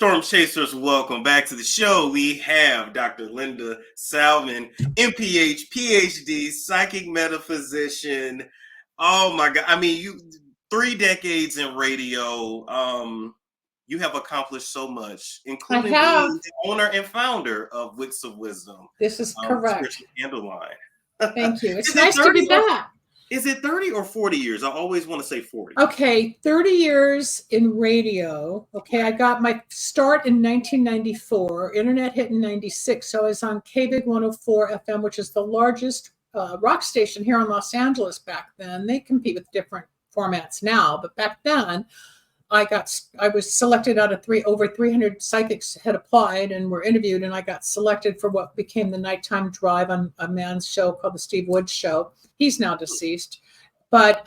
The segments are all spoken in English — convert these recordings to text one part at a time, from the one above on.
Storm Chasers, welcome back to the show. We have Dr. Linda Salmon, MPH, PhD, psychic metaphysician. Oh my God. I mean, you 3 decades in radio. You have accomplished so much, including being the owner and founder of Wicks of Wisdom. This is correct. Spiritual Candle Line. Thank you. It's nice to be back. Is it 30 or 40 years? I always want to say 40. Okay, 30 years in radio. Okay, I got my start in 1994. Internet hit in 96. So I was on KBIG 104 FM, which is the largest rock station here in Los Angeles back then. They compete with different formats now, but back then I was selected out of over 300 psychics had applied and were interviewed, and I got selected for what became the nighttime drive on a man's show called the Steve Woods Show. He's now deceased. But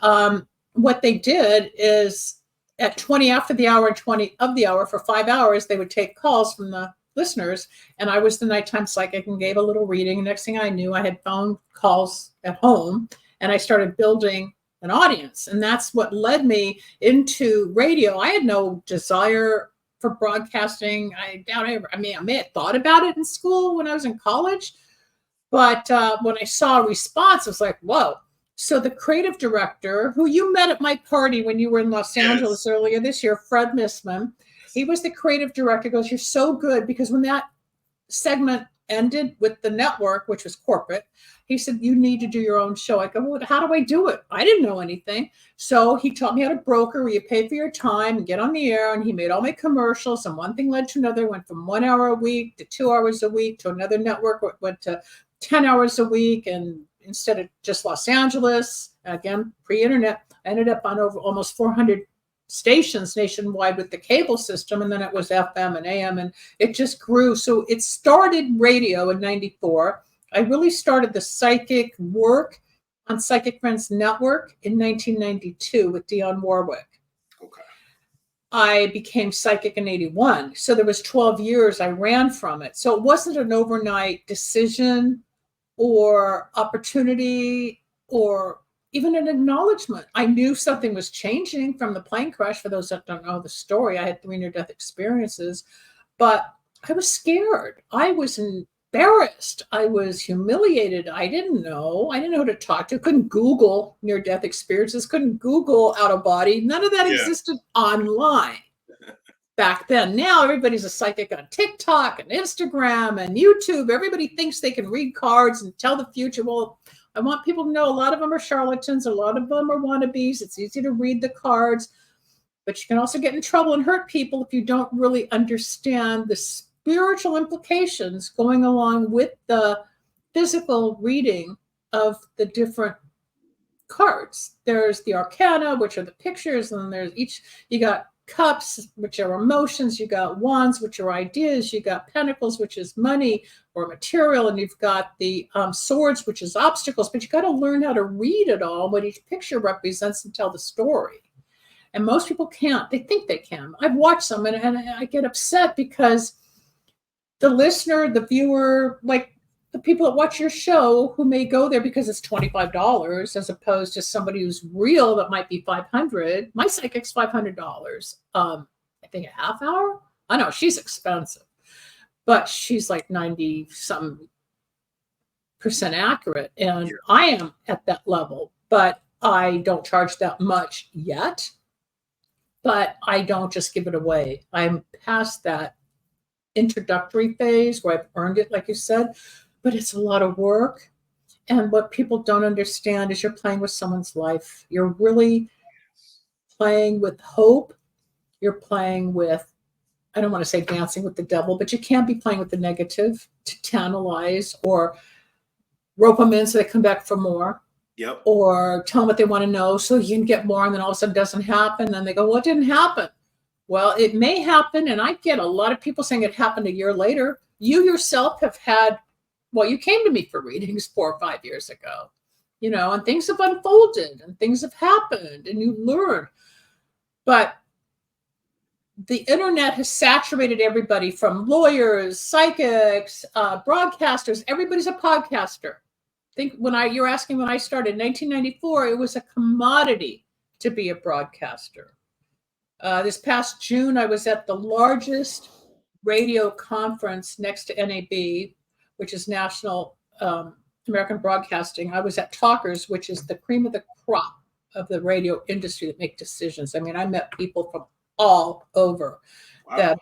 what they did is at 20 after the hour and 20 of the hour for 5 hours, they would take calls from the listeners. And I was the nighttime psychic and gave a little reading. And next thing I knew, I had phone calls at home and I started building an audience. And that's what led me into radio. I had no desire for broadcasting. I may have thought about it in school when I was in college. But when I saw a response, I was like, whoa. So the creative director, who you met at my party when you were in Los Angeles earlier this year, Fred Missman, he was the creative director, goes, you're so good. Because when that segment ended with the network, which was corporate, he said, you need to do your own show. I go, well, how do I do it? I didn't know anything. So he taught me how to broker, where you pay for your time and get on the air. And he made all my commercials. And one thing led to another, went from 1 hour a week to 2 hours a week to another network, went to 10 hours a week. And instead of just Los Angeles, again, pre-internet, I ended up on over almost 400 stations nationwide with the cable system. And then it was FM and AM, and it just grew. So it started radio in 94. I really started the psychic work on Psychic Friends Network in 1992 with Dionne Warwick. Okay. I became psychic in 81. So there was 12 years I ran from it. So it wasn't an overnight decision or opportunity or even an acknowledgement. I knew something was changing from the plane crash. For those that don't know the story, I had 3 near-death experiences, but I was scared. I was embarrassed. I was humiliated. I didn't know who to talk to. Couldn't Google near-death experiences. Couldn't Google out of body. None of that existed online back then. Now everybody's a psychic on TikTok and Instagram and YouTube. Everybody thinks they can read cards and tell the future. Well, I want people to know a lot of them are charlatans. A lot of them are wannabes. It's easy to read the cards, but you can also get in trouble and hurt people if you don't really understand the spiritual implications going along with the physical reading of the different cards. There's the arcana, which are the pictures, and there's you got cups, which are emotions, you got wands, which are ideas, you got pentacles, which is money or material, and you've got the swords, which is obstacles. But you got to learn how to read it all, what each picture represents, and tell the story. And most people can't. They think they can. I've watched some, and I get upset because the listener, the viewer, like the people that watch your show who may go there because it's $25 as opposed to somebody who's real that might be $500. My psychic's $500. I think a half hour. I know she's expensive, but she's like 90-some% accurate. And I am at that level, but I don't charge that much yet. But I don't just give it away. I'm past that introductory phase where I've earned it, like you said. But it's a lot of work. And what people don't understand is you're playing with someone's life. You're really playing with hope. You're playing with, I don't want to say dancing with the devil, but you can't be playing with the negative to tantalize or rope them in so they come back for more. Yep. Or tell them what they want to know so you can get more, and then all of a sudden it doesn't happen. Then they go, well, it didn't happen. Well, it may happen. And I get a lot of people saying it happened a year later. You yourself have had, well, you came to me for readings 4 or 5 years ago, and things have unfolded and things have happened and you learn. But the internet has saturated everybody from lawyers, psychics, broadcasters. Everybody's a podcaster. You're asking when I started in 1994, it was a commodity to be a broadcaster. This past June, I was at the largest radio conference next to NAB, which is National American Broadcasting. I was at Talkers, which is the cream of the crop of the radio industry that make decisions. I mean, I met people from all over. Wow.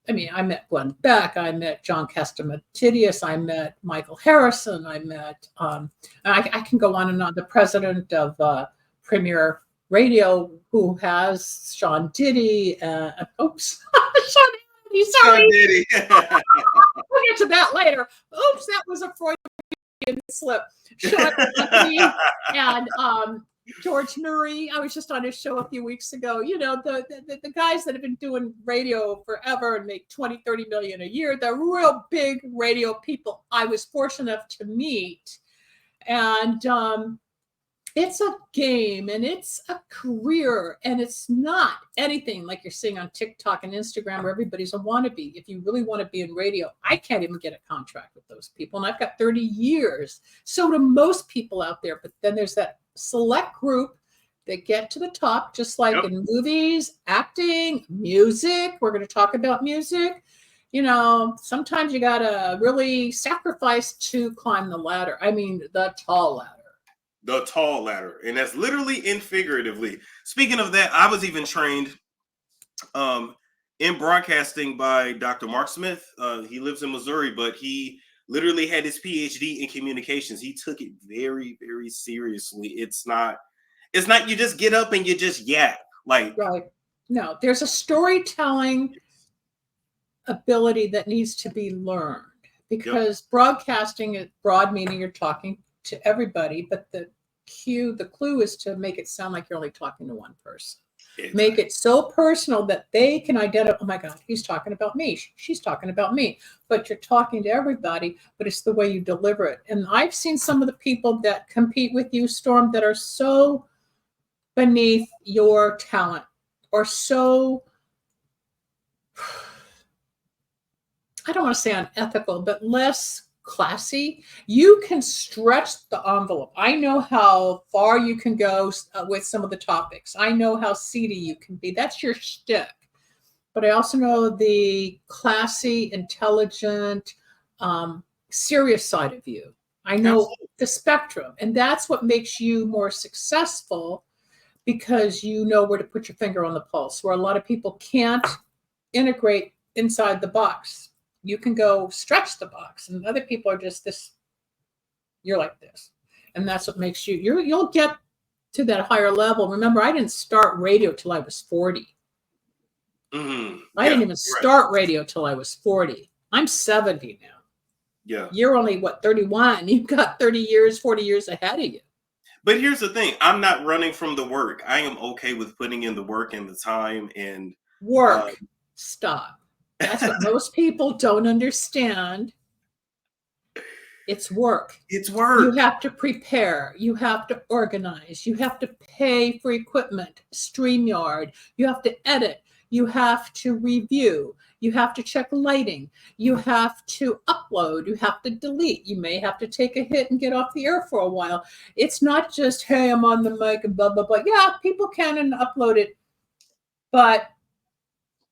I met Glenn Beck, I met John Castamatidis, I met Michael Harrison, I met, I can go on and on, the president of Premier Radio, who has Sean Diddy, oops, Sean Diddy, sorry. Sean Diddy. We'll get to that later. Oops, that was a Freudian slip. Sean Diddy and George Murray. I was just on his show a few weeks ago. You know, the guys that have been doing radio forever and make 20-30 million a year, the real big radio people I was fortunate enough to meet. And it's a game and it's a career, and it's not anything like you're seeing on TikTok and Instagram where everybody's a wannabe. If you really want to be in radio, I can't even get a contract with those people. And I've got 30 years. So do most people out there. But then there's that select group that get to the top, just like in movies, acting, music. We're going to talk about music. You know, sometimes you got to really sacrifice to climb the ladder. I mean, the tall ladder. The tall ladder. And that's literally and figuratively. Speaking of that, I was even trained in broadcasting by Dr. Mark Smith. He lives in Missouri, but he literally had his PhD in communications. He took it very, very seriously. It's not you just get up and you just yap. Like, right. No, there's a storytelling ability that needs to be learned, because broadcasting is broad, meaning you're talking to everybody, but the clue is to make it sound like you're only talking to one person. Exactly. Make it so personal that they can identify, oh my God, he's talking about me. She's talking about me. But you're talking to everybody, but it's the way you deliver it. And I've seen some of the people that compete with you, Storm, that are so beneath your talent, or so, I don't want to say unethical, but less classy. You can stretch the envelope. I know how far you can go with some of the topics. I know how seedy you can be. That's your shtick. But I also know the classy, intelligent, serious side of you. I know the spectrum. And that's what makes you more successful, because you know where to put your finger on the pulse, where a lot of people can't integrate inside the box. You can go stretch the box, and other people are just this, you're like this. And that's what makes you'll get to that higher level. Remember, I didn't start radio till I was 40. Mm-hmm. I didn't even start radio till I was 40. I'm 70 now. Yeah. You're only, 31? You've got 30 years, 40 years ahead of you. But here's the thing. I'm not running from the work. I am okay with putting in the work and the time and work. Stop. That's what most people don't understand. It's work. It's work. You have to prepare. You have to organize. You have to pay for equipment, StreamYard. You have to edit. You have to review. You have to check lighting. You have to upload. You have to delete. You may have to take a hit and get off the air for a while. It's not just, hey, I'm on the mic and blah, blah, blah. Yeah, people can and upload it. But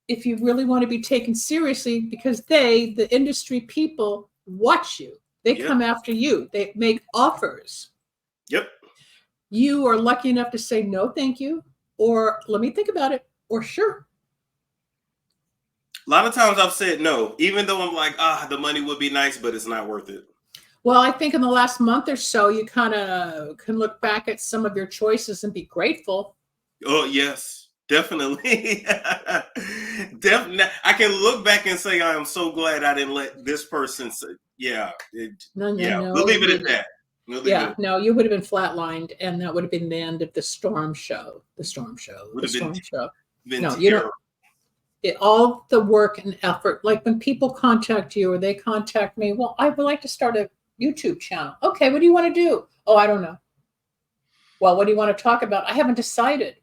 if you really want to be taken seriously, because the industry people, watch you. They come after you. They make offers. Yep. You are lucky enough to say, no, thank you. Or let me think about it. Or sure. A lot of times I've said no, even though I'm like, the money would be nice, but it's not worth it. Well, I think in the last month or so, you kind of can look back at some of your choices and be grateful. Oh, yes. Definitely. Definitely. I can look back and say, I am so glad I didn't let this person say, No. We'll leave it at that. No, you would have been flatlined, and that would have been the end of the Storm Show. No, you don't. All the work and effort, like when people contact you or they contact me, well, I would like to start a YouTube channel. Okay, what do you want to do? Oh, I don't know. Well, what do you want to talk about? I haven't decided.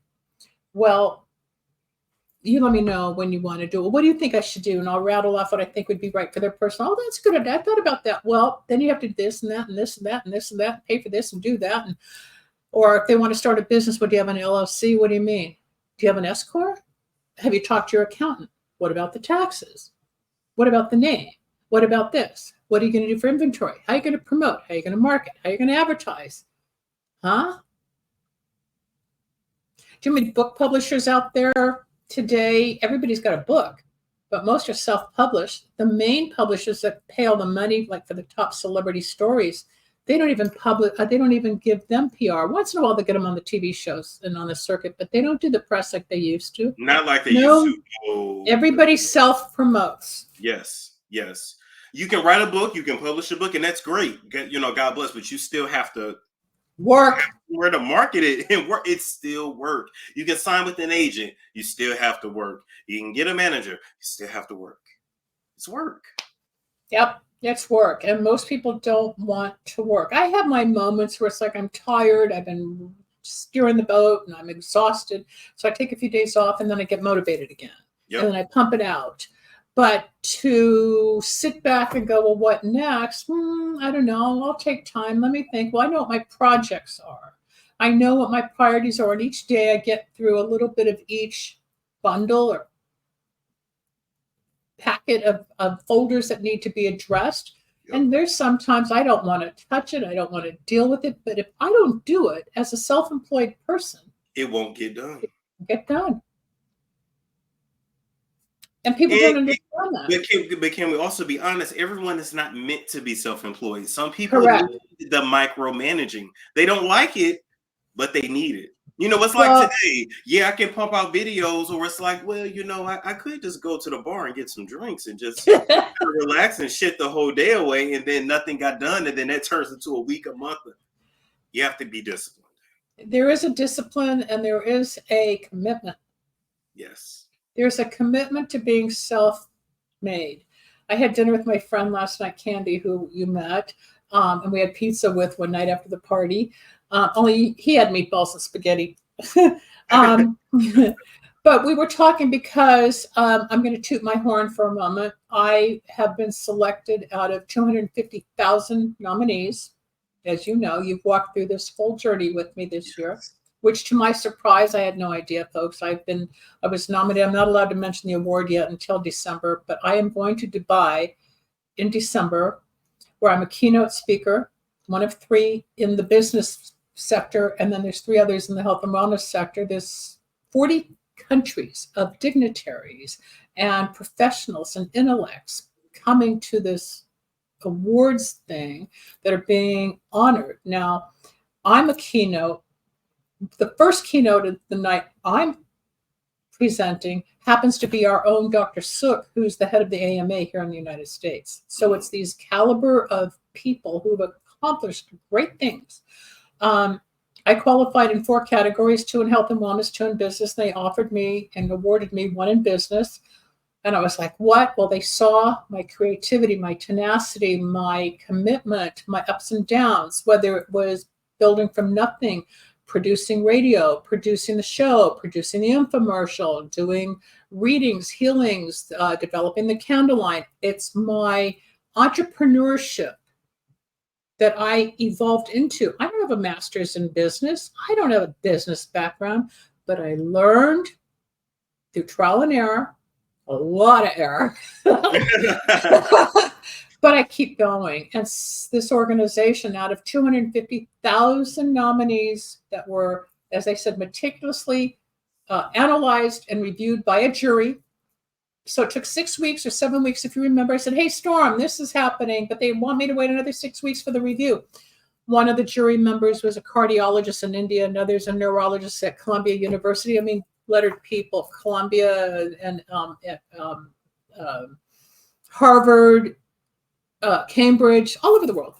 Well, you let me know when you want to do it. What do you think I should do? And I'll rattle off what I think would be right for their person. Oh, that's good. I thought about that. Well, then you have to do this and that and this and that and this and that, and pay for this and do that. Or if they want to start a business, what do you have, an LLC? What do you mean? Do you have an S corp? Have you talked to your accountant? What about the taxes? What about the name? What about this? What are you going to do for inventory? How are you going to promote? How are you going to market? How are you going to advertise? Huh? Too many book publishers out there today. Everybody's got a book, but most are self-published. The main publishers that pay all the money, like for the top celebrity stories, they don't even publish. They don't even give them PR. Once in a while, they get them on the TV shows and on the circuit, but they don't do the press like they used to. Not like they used to. Oh, everybody self-promotes. Yes, yes. You can write a book, you can publish a book, and that's great. You know, God bless, but you still have to work. Where to market it and work, it's still work. You can sign with an agent, you still have to work. You can get a manager, you still have to work. It's work. Yep, it's work. And most people don't want to work. I have my moments where it's like I'm tired, I've been steering the boat and I'm exhausted. So I take a few days off and then I get motivated again. Yep. And then I pump it out. But to sit back and go, well, what next? I don't know. I'll take time. Let me think. Well, I know what my projects are. I know what my priorities are. And each day I get through a little bit of each bundle or packet of folders that need to be addressed. Yep. And there's sometimes I don't want to touch it. I don't want to deal with it. But if I don't do it as a self-employed person, it won't get done. It won't get done. And people don't understand that. But can we also be honest? Everyone is not meant to be self-employed. Some people need the micromanaging. They don't like it, but they need it. You know, it's like today. Yeah, I can pump out videos, or it's like, well, you know, I could just go to the bar and get some drinks and just relax and shit the whole day away, and then nothing got done, and then that turns into a week, a month. You have to be disciplined. There is a discipline, and there is a commitment. Yes. There's a commitment to being self-made. I had dinner with my friend last night, Candy, who you met, and we had pizza with one night after the party. Only he had meatballs and spaghetti. But we were talking because I'm going to toot my horn for a moment. I have been selected out of 250,000 nominees. As you know, you've walked through this whole journey with me this year. Which, to my surprise, I had no idea, folks. I was nominated. I'm not allowed to mention the award yet until December, but I am going to Dubai in December, where I'm a keynote speaker, one of 3 in the business sector, and then there's 3 others in the health and wellness sector. There's 40 countries of dignitaries and professionals and intellects coming to this awards thing that are being honored. Now, I'm a keynote. The first keynote of the night I'm presenting happens to be our own Dr. Sook, who's the head of the AMA here in the United States. So it's these caliber of people who have accomplished great things. I qualified in 4 categories, 2 in health and wellness, 2 in business. They offered me and awarded me 1 in business. And I was like, what? Well, they saw my creativity, my tenacity, my commitment, my ups and downs, whether it was building from nothing, producing radio, producing the show, producing the infomercial, doing readings, healings, developing the candle line. It's my entrepreneurship that I evolved into. I don't have a master's in business. I don't have a business background, but I learned through trial and error, a lot of error. But I keep going. And this organization, out of 250,000 nominees that were, as I said, meticulously analyzed and reviewed by a jury. So it took 6 weeks or 7 weeks, if you remember. I said, hey, Storm, this is happening, but they want me to wait another 6 weeks for the review. One of the jury members was a cardiologist in India. Another's a neurologist at Columbia University. I mean, lettered people, Columbia and Harvard, Cambridge, all over the world.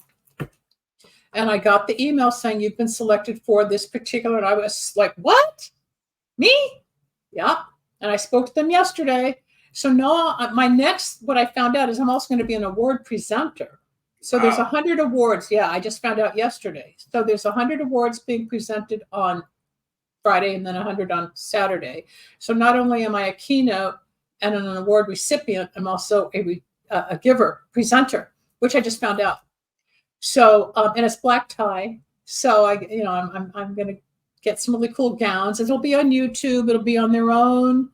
And I got the email saying you've been selected for this particular, and I was like, what? Me? Yeah. And I spoke to them yesterday. So no, my next, what I found out is I'm also going to be an award presenter. So there's 100 awards. Yeah, I just found out yesterday. So there's 100 awards being presented on Friday and then 100 on Saturday. So not only am I a keynote and an award recipient, I'm also a giver, presenter, which I just found out. So, and it's black tie. So I'm going to get some really cool gowns. It'll be on YouTube. It'll be on their own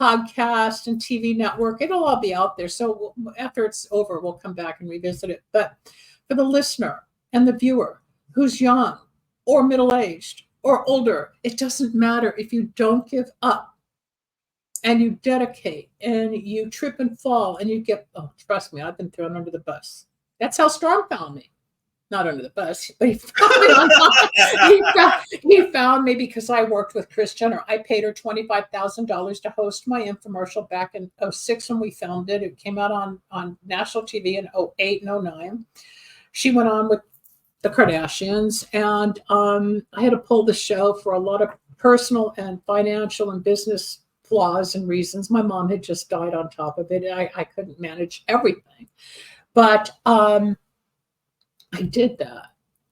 podcast and TV network. It'll all be out there. So after it's over, we'll come back and revisit it. But for the listener and the viewer who's young or middle-aged or older, it doesn't matter. If you don't give up and you dedicate and you trip and fall and you get, oh, trust me, I've been thrown under the bus. That's how Storm found me. Not under the bus, but he found me online. He found me because I worked with Kris Jenner. I paid her $25,000 to host my infomercial back in 2006 when we filmed it. It came out on national TV in 2008 and 2009. She went on with the Kardashians, and I had to pull the show for a lot of personal and financial and business flaws and reasons. My mom had just died on top of it. I couldn't manage everything. But I did that.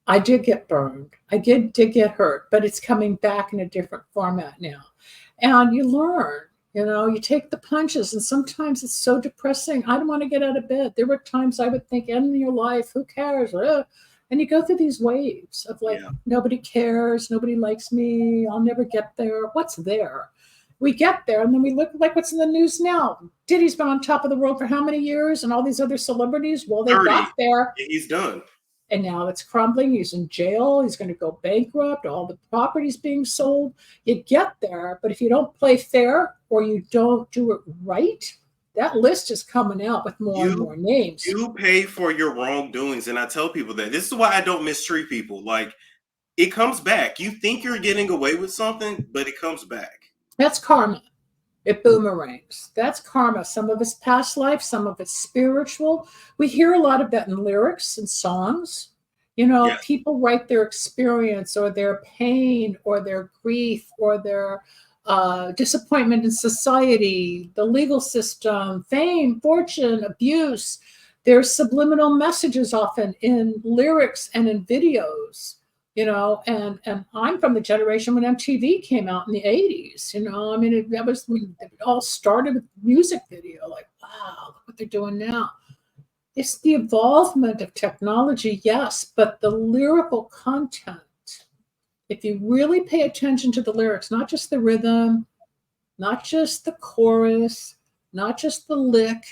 I did get burned. I did get hurt, but it's coming back in a different format now. And you learn, you take the punches, and sometimes it's so depressing. I don't want to get out of bed. There were times I would think, end your life, who cares? And you go through these waves of like, nobody cares, nobody likes me, I'll never get there. What's there? We get there, and then we look like what's in the news now. Diddy's been on top of the world for how many years, and all these other celebrities? Well, they 30. got there. He's done. And now it's crumbling. He's in jail. He's going to go bankrupt. All the property's being sold. You get there, but if you don't play fair or you don't do it right, that list is coming out with more and more names. You pay for your wrongdoings, and I tell people that. This is why I don't mistreat people. Like, it comes back. You think you're getting away with something, but it comes back. That's karma. It boomerangs. That's karma. Some of it's past life, some of it's spiritual. We hear a lot of that in lyrics and songs. People write their experience or their pain or their grief or their disappointment in society, the legal system, fame, fortune, abuse. There's subliminal messages often in lyrics and in videos. And I'm from the generation when MTV came out in the 80s. That was when it all started with music video. Like, wow, look what they're doing now. It's the evolvement of technology, yes, but the lyrical content, if you really pay attention to the lyrics, not just the rhythm, not just the chorus, not just the lick,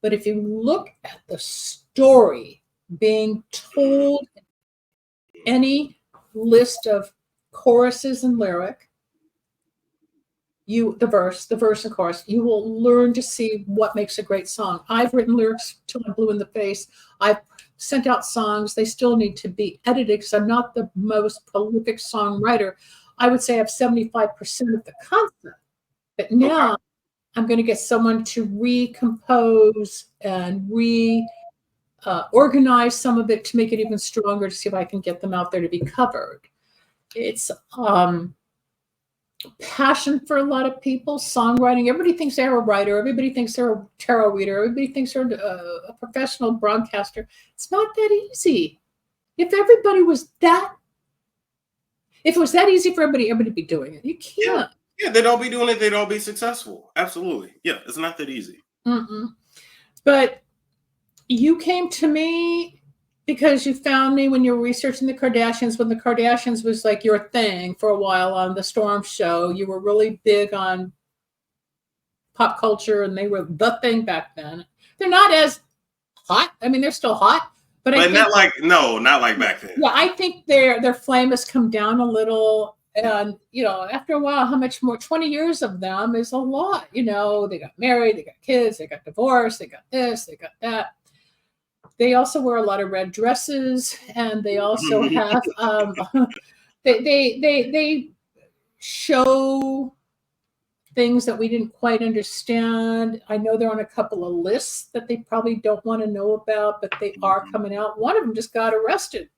but if you look at the story being told, any list of choruses and lyric, the verse and chorus, you will learn to see what makes a great song. I've written lyrics till I'm blue in the face. I've sent out songs. They still need to be edited because I'm not the most prolific songwriter. I would say I have 75% of the content. But now I'm going to get someone to recompose and organize some of it to make it even stronger, to see if I can get them out there to be covered. It's passion for a lot of people, songwriting. Everybody thinks they're a writer. Everybody thinks they're a tarot reader. Everybody thinks they're a professional broadcaster. It's not that easy. If it was that easy for everybody would be doing it. You can't. Yeah, they'd all be doing it. They'd all be successful. Absolutely. Yeah, it's not that easy. But you came to me because you found me when you were researching the Kardashians, when the Kardashians was like your thing for a while on the Storm show. You were really big on pop culture, and they were the thing back then. They're not as hot. I mean, they're still hot, but not like back then. Yeah, I think their flame has come down a little. And, after a while, how much more? 20 years of them is a lot. They got married, they got kids, they got divorced, they got this, they got that. They also wear a lot of red dresses, and they also have they show things that we didn't quite understand. I know they're on a couple of lists that they probably don't want to know about, but they are coming out. One of them just got arrested.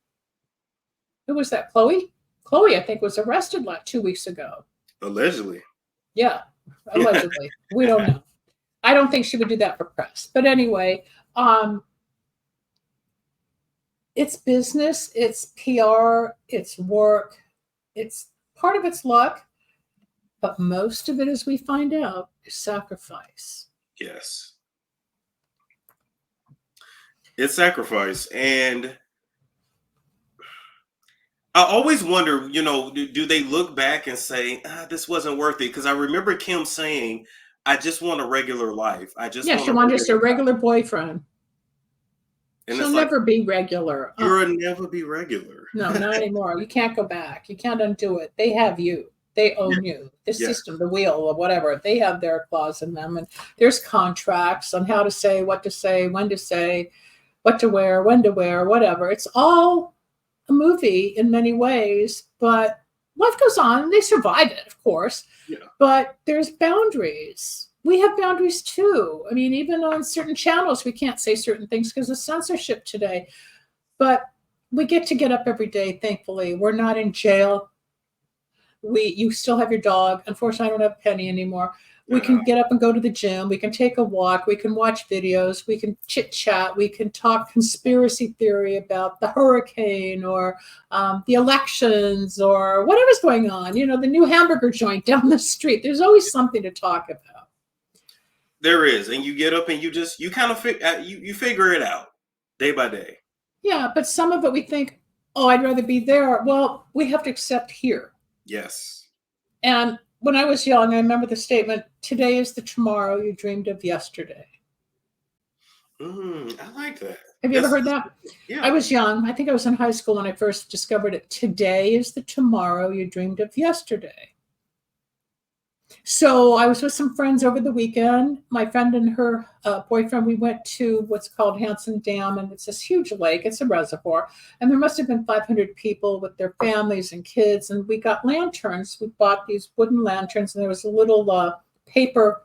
Who was that? Chloe, I think, was arrested like 2 weeks ago. Allegedly. Yeah, allegedly. We don't know. I don't think she would do that for press. But anyway, it's business, it's PR, it's work, it's part of it's luck, but most of it, as we find out, is sacrifice. Yes. It's sacrifice. And I always wonder, do they look back and say, this wasn't worth it? Because I remember Kim saying I just want a regular life. I just Yeah, want she wants just a regular boyfriend. And She'll it's like, never be regular. you'll never be regular. No, not anymore. You can't go back. You can't undo it. They have you. They own you. The Yeah. system, the wheel, or whatever. They have their clause in them. And there's contracts on how to say, what to say, when to say, what to wear, when to wear, whatever. It's all a movie in many ways, but life goes on. They survive it, of course. Yeah. But there's boundaries. We have boundaries too. I mean, even on certain channels, we can't say certain things because of censorship today. But we get up every day, thankfully. We're not in jail. You still have your dog. Unfortunately, I don't have Penny anymore. We can get up and go to the gym. We can take a walk. We can watch videos. We can chit chat. We can talk conspiracy theory about the hurricane or the elections or whatever's going on. You know, the new hamburger joint down the street. There's always something to talk about. There is, and you get up and you kind of you figure it out day by day. Yeah, but some of it we think, oh, I'd rather be there. Well, we have to accept here. Yes. And when I was young, I remember the statement, today is the tomorrow you dreamed of yesterday. I like that. Have you ever heard that? Yeah. I was young. I think I was in high school when I first discovered it. Today is the tomorrow you dreamed of yesterday. So I was with some friends over the weekend. My friend and her boyfriend, we went to what's called Hansen Dam, and it's this huge lake. It's a reservoir. And there must have been 500 people with their families and kids. And we got lanterns. We bought these wooden lanterns, and there was a little paper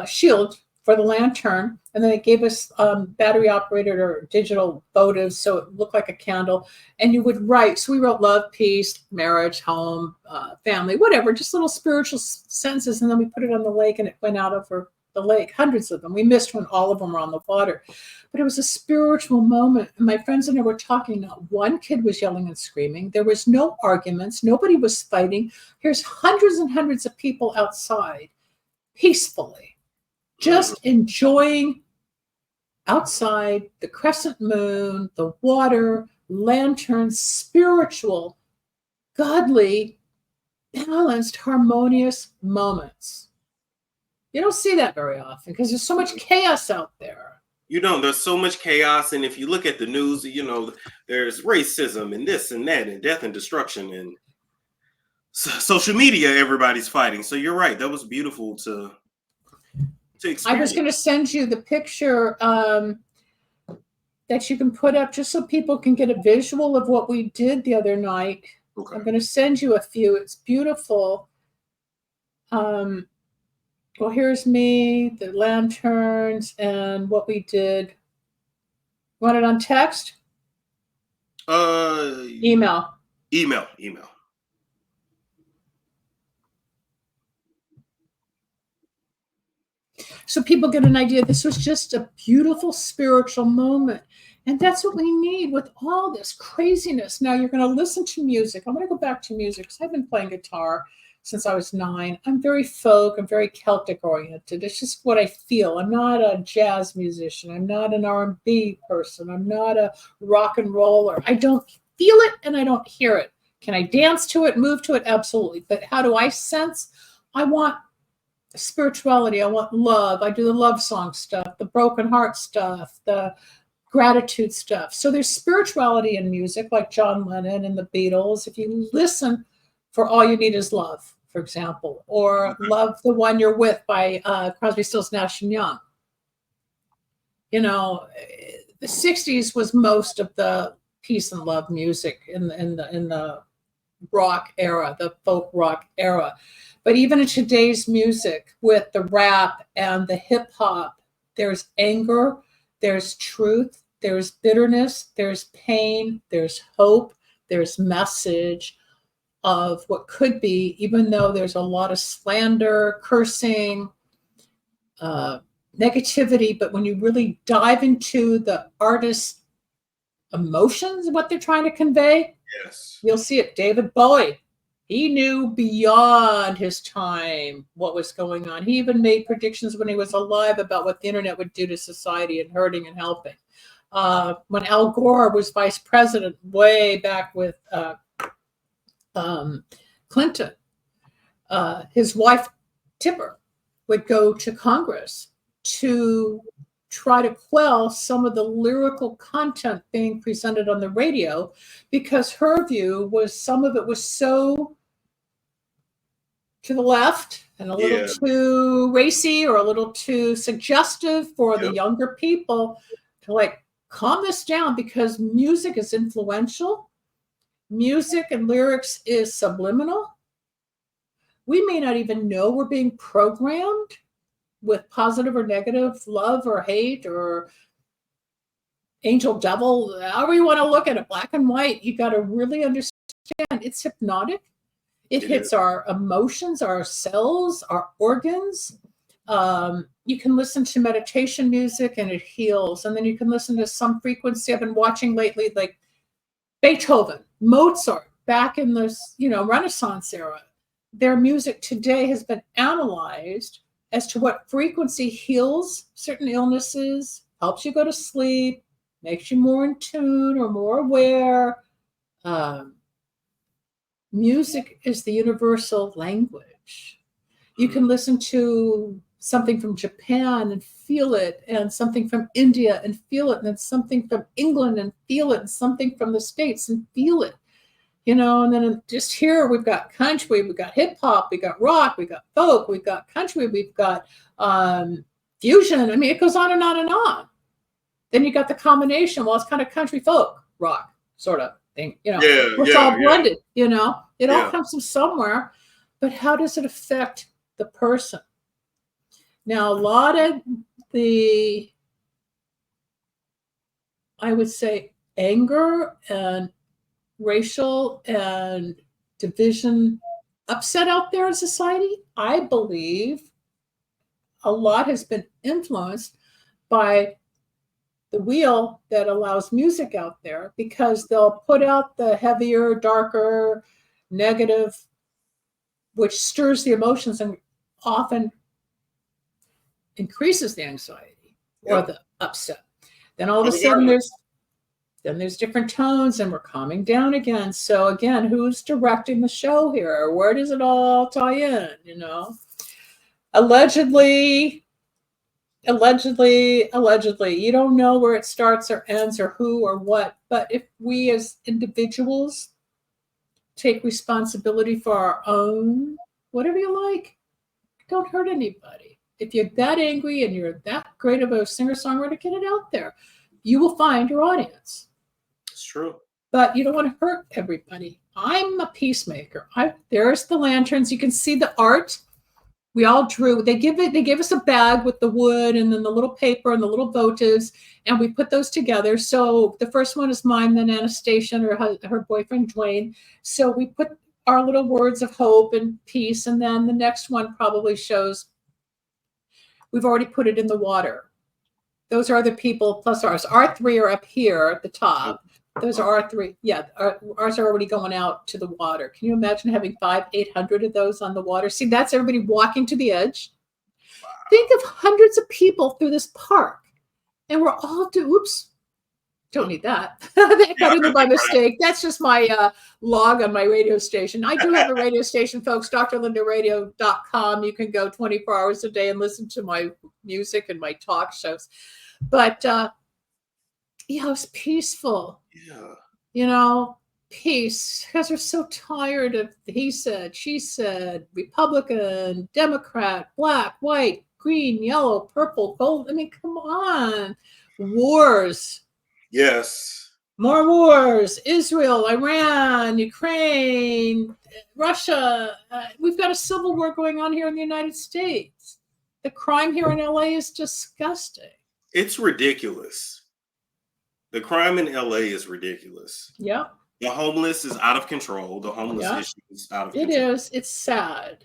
shield for the lantern. And then they gave us battery operated or digital votives, so it looked like a candle. And you would write. So we wrote love, peace, marriage, home, family, whatever, just little spiritual sentences. And then we put it on the lake, and it went out over the lake, hundreds of them. We missed when all of them were on the water. But it was a spiritual moment. And my friends and I were talking. Not one kid was yelling and screaming. There was no arguments. Nobody was fighting. Here's hundreds and hundreds of people outside peacefully, just enjoying outside, the crescent moon, the water, lanterns, spiritual, godly, balanced, harmonious moments. You don't see that very often because there's so much chaos out there. You know, there's so much chaos. And if you look at the news, you know, there's racism and this and that and death and destruction and social media, everybody's fighting. So you're right. That was beautiful to experience. I was going to send you the picture that you can put up just so people can get a visual of what we did the other night. Okay. I'm going to send you a few. It's beautiful. Well, here's me, the lanterns, and what we did. Want it on text? Email. Email. So people get an idea. This was just a beautiful spiritual moment. And that's what we need with all this craziness. Now you're going to listen to music. I'm going to go back to music because I've been playing guitar since I was 9. I'm very folk. I'm very Celtic oriented. It's just what I feel. I'm not a jazz musician. I'm not an R&B person. I'm not a rock and roller. I don't feel it and I don't hear it. Can I dance to it, move to it? Absolutely. But how do I sense? I want spirituality. I want love. I do the love song stuff, the broken heart stuff, the gratitude stuff. So there's spirituality in music, like John Lennon and the Beatles. If you listen for All You Need Is Love, for example, or Love the One You're With by Crosby, Stills, Nash and Young. You know, the 60s was most of the peace and love music in the rock era, the folk rock era. But even in today's music, with the rap and the hip hop, there's anger, there's truth, there's bitterness, there's pain, there's hope, there's message of what could be, even though there's a lot of slander, cursing, negativity. But when you really dive into the artist's emotions, what they're trying to convey, yes, you'll see it. David Bowie. He knew beyond his time what was going on. He even made predictions when he was alive about what the internet would do to society and hurting and helping. When Al Gore was vice president way back with Clinton, his wife, Tipper, would go to Congress to try to quell some of the lyrical content being presented on the radio, because her view was some of it was so to the left and a little too racy or a little too suggestive for the younger people to like calm this down, because music is influential. Music and lyrics is subliminal. We may not even know we're being programmed with positive or negative love or hate or angel devil, however you want to look at it, black and white. You got to really understand it's hypnotic. It hits our emotions, our cells, our organs. You can listen to meditation music and it heals. And then you can listen to some frequency. I've been watching lately, like Beethoven, Mozart, back in the Renaissance era. Their music today has been analyzed as to what frequency heals certain illnesses, helps you go to sleep, makes you more in tune or more aware. Music is the universal language. You can listen to something from Japan and feel it, and something from India and feel it, and then something from England and feel it, and something from the States and feel it. And then just here we've got country, we've got hip hop, we got rock, we got folk, we've got country, we've got fusion. I mean, it goes on and on and on. Then you got the combination. Well, it's kind of country folk rock sort of thing. It's all blended. It all comes from somewhere. But how does it affect the person? Now, a lot of the, I would say, anger and racial and division upset out there in society, I believe a lot has been influenced by the wheel that allows music out there, because they'll put out the heavier, darker, negative, which stirs the emotions and often increases the anxiety or the upset. Then all of a sudden there's different tones and we're calming down again. So again, who's directing the show here? Where does it all tie in? Allegedly, you don't know where it starts or ends or who or what. But if we as individuals take responsibility for our own, whatever you like, don't hurt anybody. If you're that angry and you're that great of a singer-songwriter, get it out there. You will find your audience. It's true. But you don't want to hurt everybody. I'm a peacemaker. There's the lanterns. You can see the art. We all drew. They gave us a bag with the wood and then the little paper and the little votives, and we put those together. So the first one is mine, then Anastasia and her boyfriend Dwayne. So we put our little words of hope and peace, and then the next one probably shows we've already put it in the water. Those are the people plus ours. Our three are up here at the top. Those are our three. Yeah, ours are already going out to the water. Can you imagine having 500-800 of those on the water? See, that's everybody walking to the edge. Wow. Think of hundreds of people through this park, and we're all don't need that. That got in there by mistake. That's just my log on my radio station. I do have a radio station, folks, drlindaradio.com. You can go 24 hours a day and listen to my music and my talk shows. But it's peaceful. Yeah. Peace. Because we're so tired of he said, she said, Republican, Democrat, black, white, green, yellow, purple, gold. I mean, come on. Wars. Yes. More wars. Israel, Iran, Ukraine, Russia. We've got a civil war going on here in the United States. The crime here in LA is disgusting. It's ridiculous. The crime in LA is ridiculous. Yeah. The homeless is out of control. The homeless issue is out of control. It is. It's sad.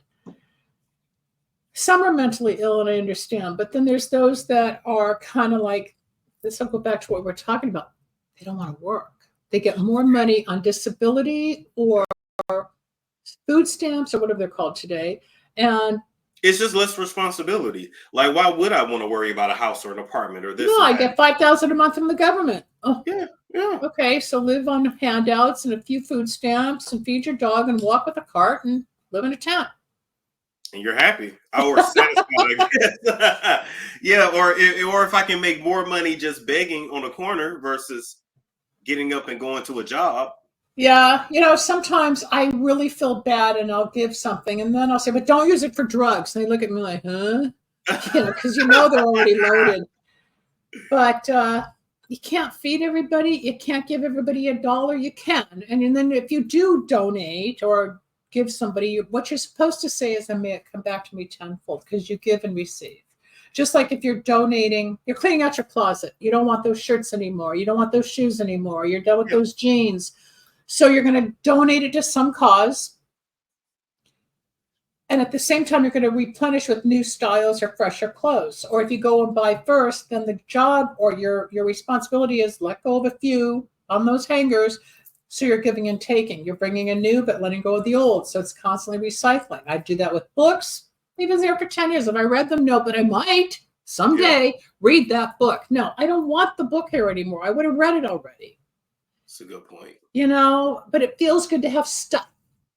Some are mentally ill, and I understand. But then there's those that are kind of like, this will go back to what we're talking about. They don't want to work. They get more money on disability or food stamps or whatever they're called today. And it's just less responsibility. Like, why would I want to worry about a house or an apartment or this? No, I get $5,000 a month from the government. Oh, yeah. Okay, so live on handouts and a few food stamps and feed your dog and walk with a cart and live in a tent. And you're happy or satisfied, I guess. Yeah, or if I can make more money just begging on a corner versus getting up and going to a job. Yeah, sometimes I really feel bad and I'll give something and then I'll say, but don't use it for drugs. And they look at me like, huh? Because they're already loaded. But you can't feed everybody. You can't give everybody $1. You can. And then if you do donate or give somebody, what you're supposed to say is, may it come back to me tenfold, because you give and receive. Just like if you're donating, you're cleaning out your closet. You don't want those shirts anymore. You don't want those shoes anymore. You're done with those jeans. So you're going to donate it to some cause. And at the same time, you're going to replenish with new styles or fresher clothes. Or if you go and buy first, then the job or your responsibility is let go of a few on those hangers. So you're giving and taking. You're bringing in new, but letting go of the old. So it's constantly recycling. I do that with books. Even there for 10 years. Have I read them? No, but I might someday read that book. No, I don't want the book here anymore. I would have read it already. That's a good point. But it feels good to have stuff.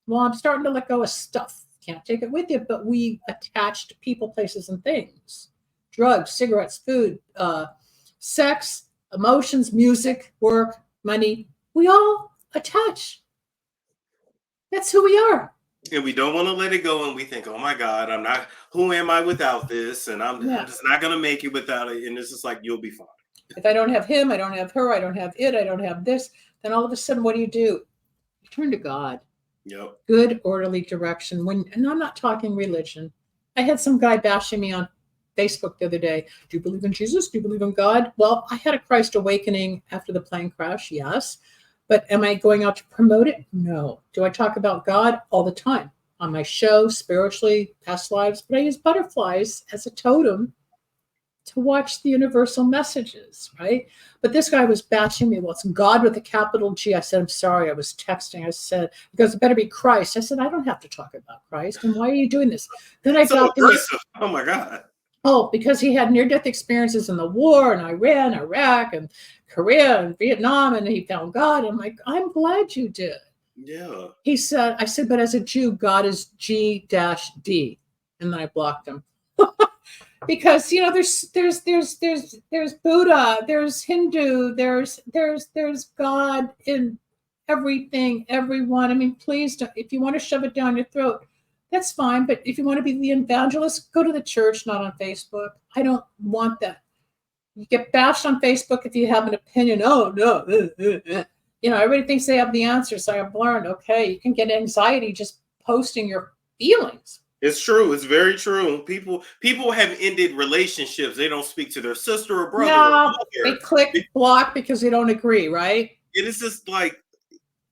Well, I'm starting to let go of stuff. Can't take it with you, but we attach to people, places, and things. Drugs, cigarettes, food, sex, emotions, music, work, money. We all attach. That's who we are. And we don't want to let it go, and we think, oh my God, who am I without this? And I'm just not going to make it without it. And it's just like, you'll be fine. If I don't have him, I don't have her, I don't have it, I don't have this, then all of a sudden, what do? You turn to God. Yep. Good, orderly direction. And I'm not talking religion. I had some guy bashing me on Facebook the other day. Do you believe in Jesus? Do you believe in God? Well, I had a Christ awakening after the plane crash, yes. But am I going out to promote it? No. Do I talk about God? All the time. On my show, spiritually, past lives. But I use butterflies as a totem to watch the universal messages, right? But this guy was bashing me. Well, it's God with a capital G. I said, I'm sorry. I was texting. I said, because it better be Christ. I said, I don't have to talk about Christ. And why are you doing this? Then I got this. Oh my God. Oh, because he had near-death experiences in the war in Iran, Iraq, and Korea, and Vietnam, and he found God. I'm like, I'm glad you did. Yeah. I said, but as a Jew, God is G-D. And then I blocked him. Because there's Buddha, there's Hindu, there's God in everything, everyone. I mean, please don't, if you want to shove it down your throat, that's fine. But if you want to be the evangelist, go to the church, not on Facebook. I don't want that. You get bashed on Facebook if you have an opinion. Oh no, everybody thinks they have the answer. So I've learned, okay, you can get anxiety just posting your feelings. It's true. It's very true. People have ended relationships. They don't speak to their sister or brother. No, they click block because they don't agree, right? And it's just like,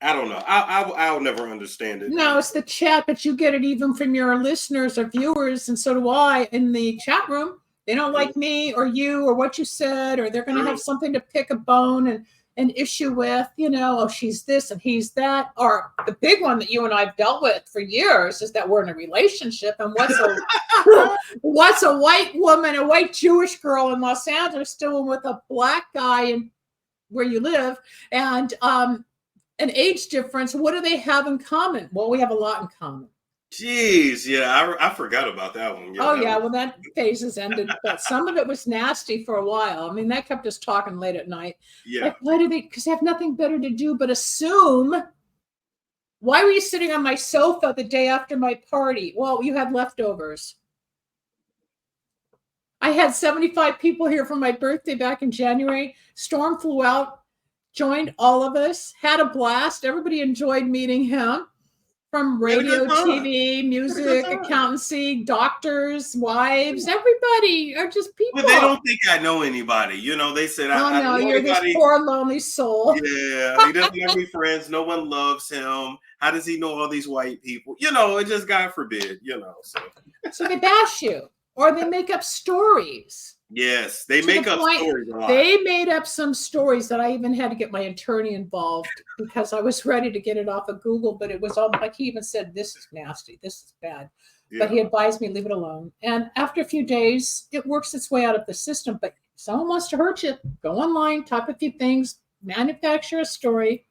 I don't know. I'll never understand it. No, it's the chat, but you get it even from your listeners or viewers, and so do I in the chat room. They don't like me or you or what you said, or they're going to have something to pick a bone and an issue with, oh, she's this and he's that. Or the big one that you and I've dealt with for years is that we're in a relationship. And what's a white woman, a white Jewish girl in Los Angeles doing with a black guy in where you live, and an age difference? What do they have in common? Well, we have a lot in common. Jeez, yeah, I forgot about that one. Yeah, well, that phase has ended, but some of it was nasty for a while. I mean, that kept us talking late at night. Yeah. Like, why do they? Because they have nothing better to do but assume. Why were you sitting on my sofa the day after my party? Well, you had leftovers. I had 75 people here for my birthday back in January. Storm flew out, joined all of us, had a blast. Everybody enjoyed meeting him. From radio, TV, music, accountancy, doctors, wives, everybody are just people. But they don't think I know anybody. They said, I know you're anybody. This poor lonely soul. Yeah, he doesn't have any friends. No one loves him. How does he know all these white people? It just, God forbid, So they bash you, or they make up stories. Yes, they make up stories a lot. They made up some stories that I even had to get my attorney involved because I was ready to get it off of Google, but it was all like he even said, this is nasty, this is bad. Yeah. But he advised me, leave it alone. And after a few days, it works its way out of the system. But if someone wants to hurt you, go online, type a few things, manufacture a story.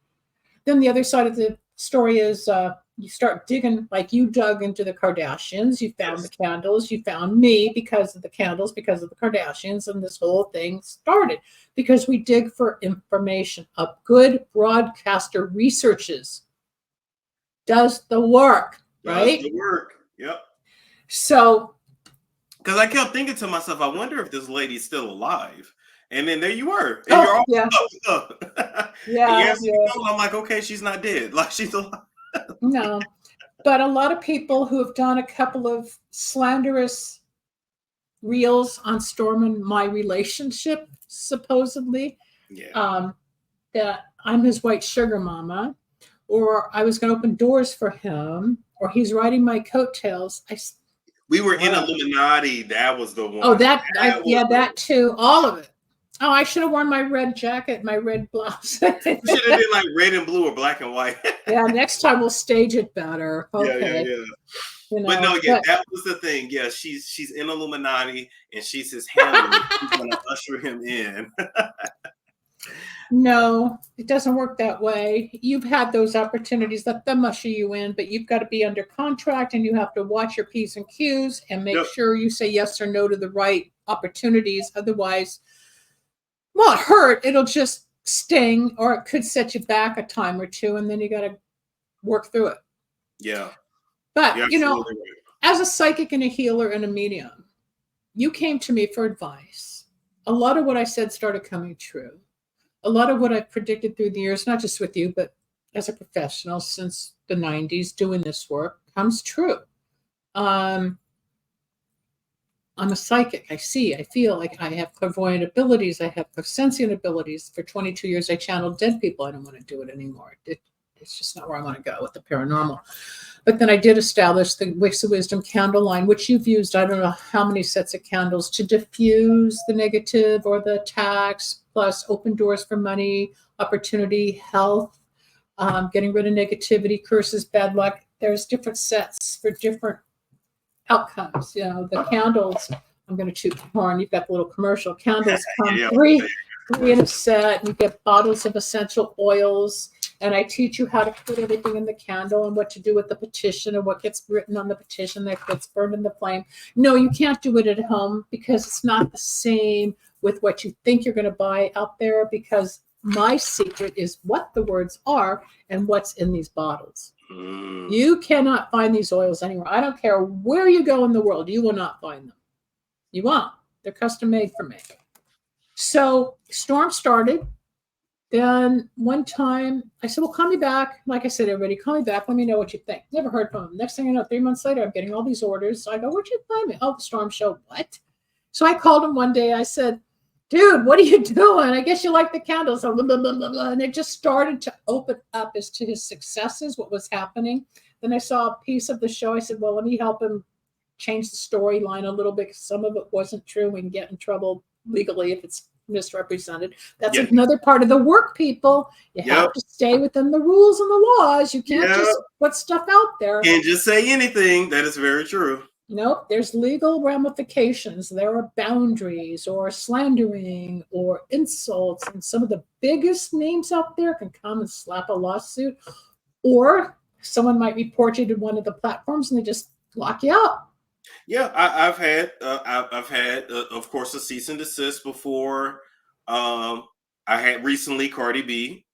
Then the other side of the story is you start digging, like you dug into the Kardashians, you found Yes. the candles, you found me because of the candles, because of the Kardashians, and this whole thing started because we dig for information. A good broadcaster researches, does the work, Does right? the work. Yep. So, Because I kept thinking to myself, I wonder if this lady's still alive. And then there you were, and you're all yeah, up. And you yeah, answered yeah, the phone. I'm like, okay, she's not dead. Like she's alive. no. But a lot of people who have done a couple of slanderous reels on Storm and my relationship, supposedly, Yeah. that I'm his white sugar mama, or I was going to open doors for him, or he's riding my coattails. We were in Wow. Illuminati. That was the one. Oh, that was that too, all of it. Oh, I should have worn my red jacket, my red blouse. You should have been like red and blue or black and white. Yeah, next time we'll stage it better. Okay. Yeah. You know, But no, yeah, that was the thing. Yeah, she's in Illuminati and she's his Hamlet. She's gonna usher him in. no, it doesn't work that way. You've had those opportunities, let them usher you in, but you've got to be under contract and you have to watch your P's and Q's and make Yep. sure you say yes or no to the right opportunities. Otherwise, well, it hurt. It'll just sting, or it could set you back a time or two, and then you got to work through it. Yeah. But, You're you know, absolutely right. as a psychic and a healer and a medium, you came to me for advice. A lot of what I said started coming true. A lot of what I've predicted through the years, not just with you, but as a professional since the 90s doing this work, comes true. I'm a psychic. I see, I feel, like I have clairvoyant abilities. I have clairsentient abilities. For 22 years, I channeled dead people. I don't want to do it anymore. It's just not where I want to go with the paranormal. But then I did establish the Wicks of Wisdom candle line, which you've used, I don't know how many sets of candles to diffuse the negative or the attacks, plus open doors for money, opportunity, health, getting rid of negativity, curses, bad luck. There's different sets for different outcomes. You know, the candles, I'm going to toot the horn. You've got the little commercial candles come Yeah. three in a set. And you get bottles of essential oils. And I teach you how to put everything in the candle and what to do with the petition and what gets written on the petition that gets burned in the flame. No, you can't do it at home because it's not the same with what you think you're going to buy out there, because my secret is what the words are and what's in these bottles. You cannot find these oils anywhere. I don't care where you go in the world. You will not find them. You won't. They're custom made for me. So Storm started. Then one time I said, well, call me back. Like I said, everybody, call me back. Let me know what you think. Never heard from him. Next thing you know, 3 months later, I'm getting all these orders. So I go, where'd you find me? Oh, the Storm Show. What? So I called him one day. I said, dude, what are you doing? I guess you like the candles. So blah, blah, blah, blah, blah. And it just started to open up as to his successes, what was happening. Then I saw a piece of the show. I said, well, let me help him change the storyline a little bit, because some of it wasn't true. We can get in trouble legally if it's misrepresented. That's another part of the work, people. You have to stay within the rules and the laws. You can't just put stuff out there. Can't just say anything. That is very true. Nope, there's legal ramifications. There are boundaries, or slandering, or insults, and some of the biggest names out there can come and slap a lawsuit, or someone might report you to one of the platforms and they just lock you out. Yeah, I've had, of course, a cease and desist before. I had recently Cardi B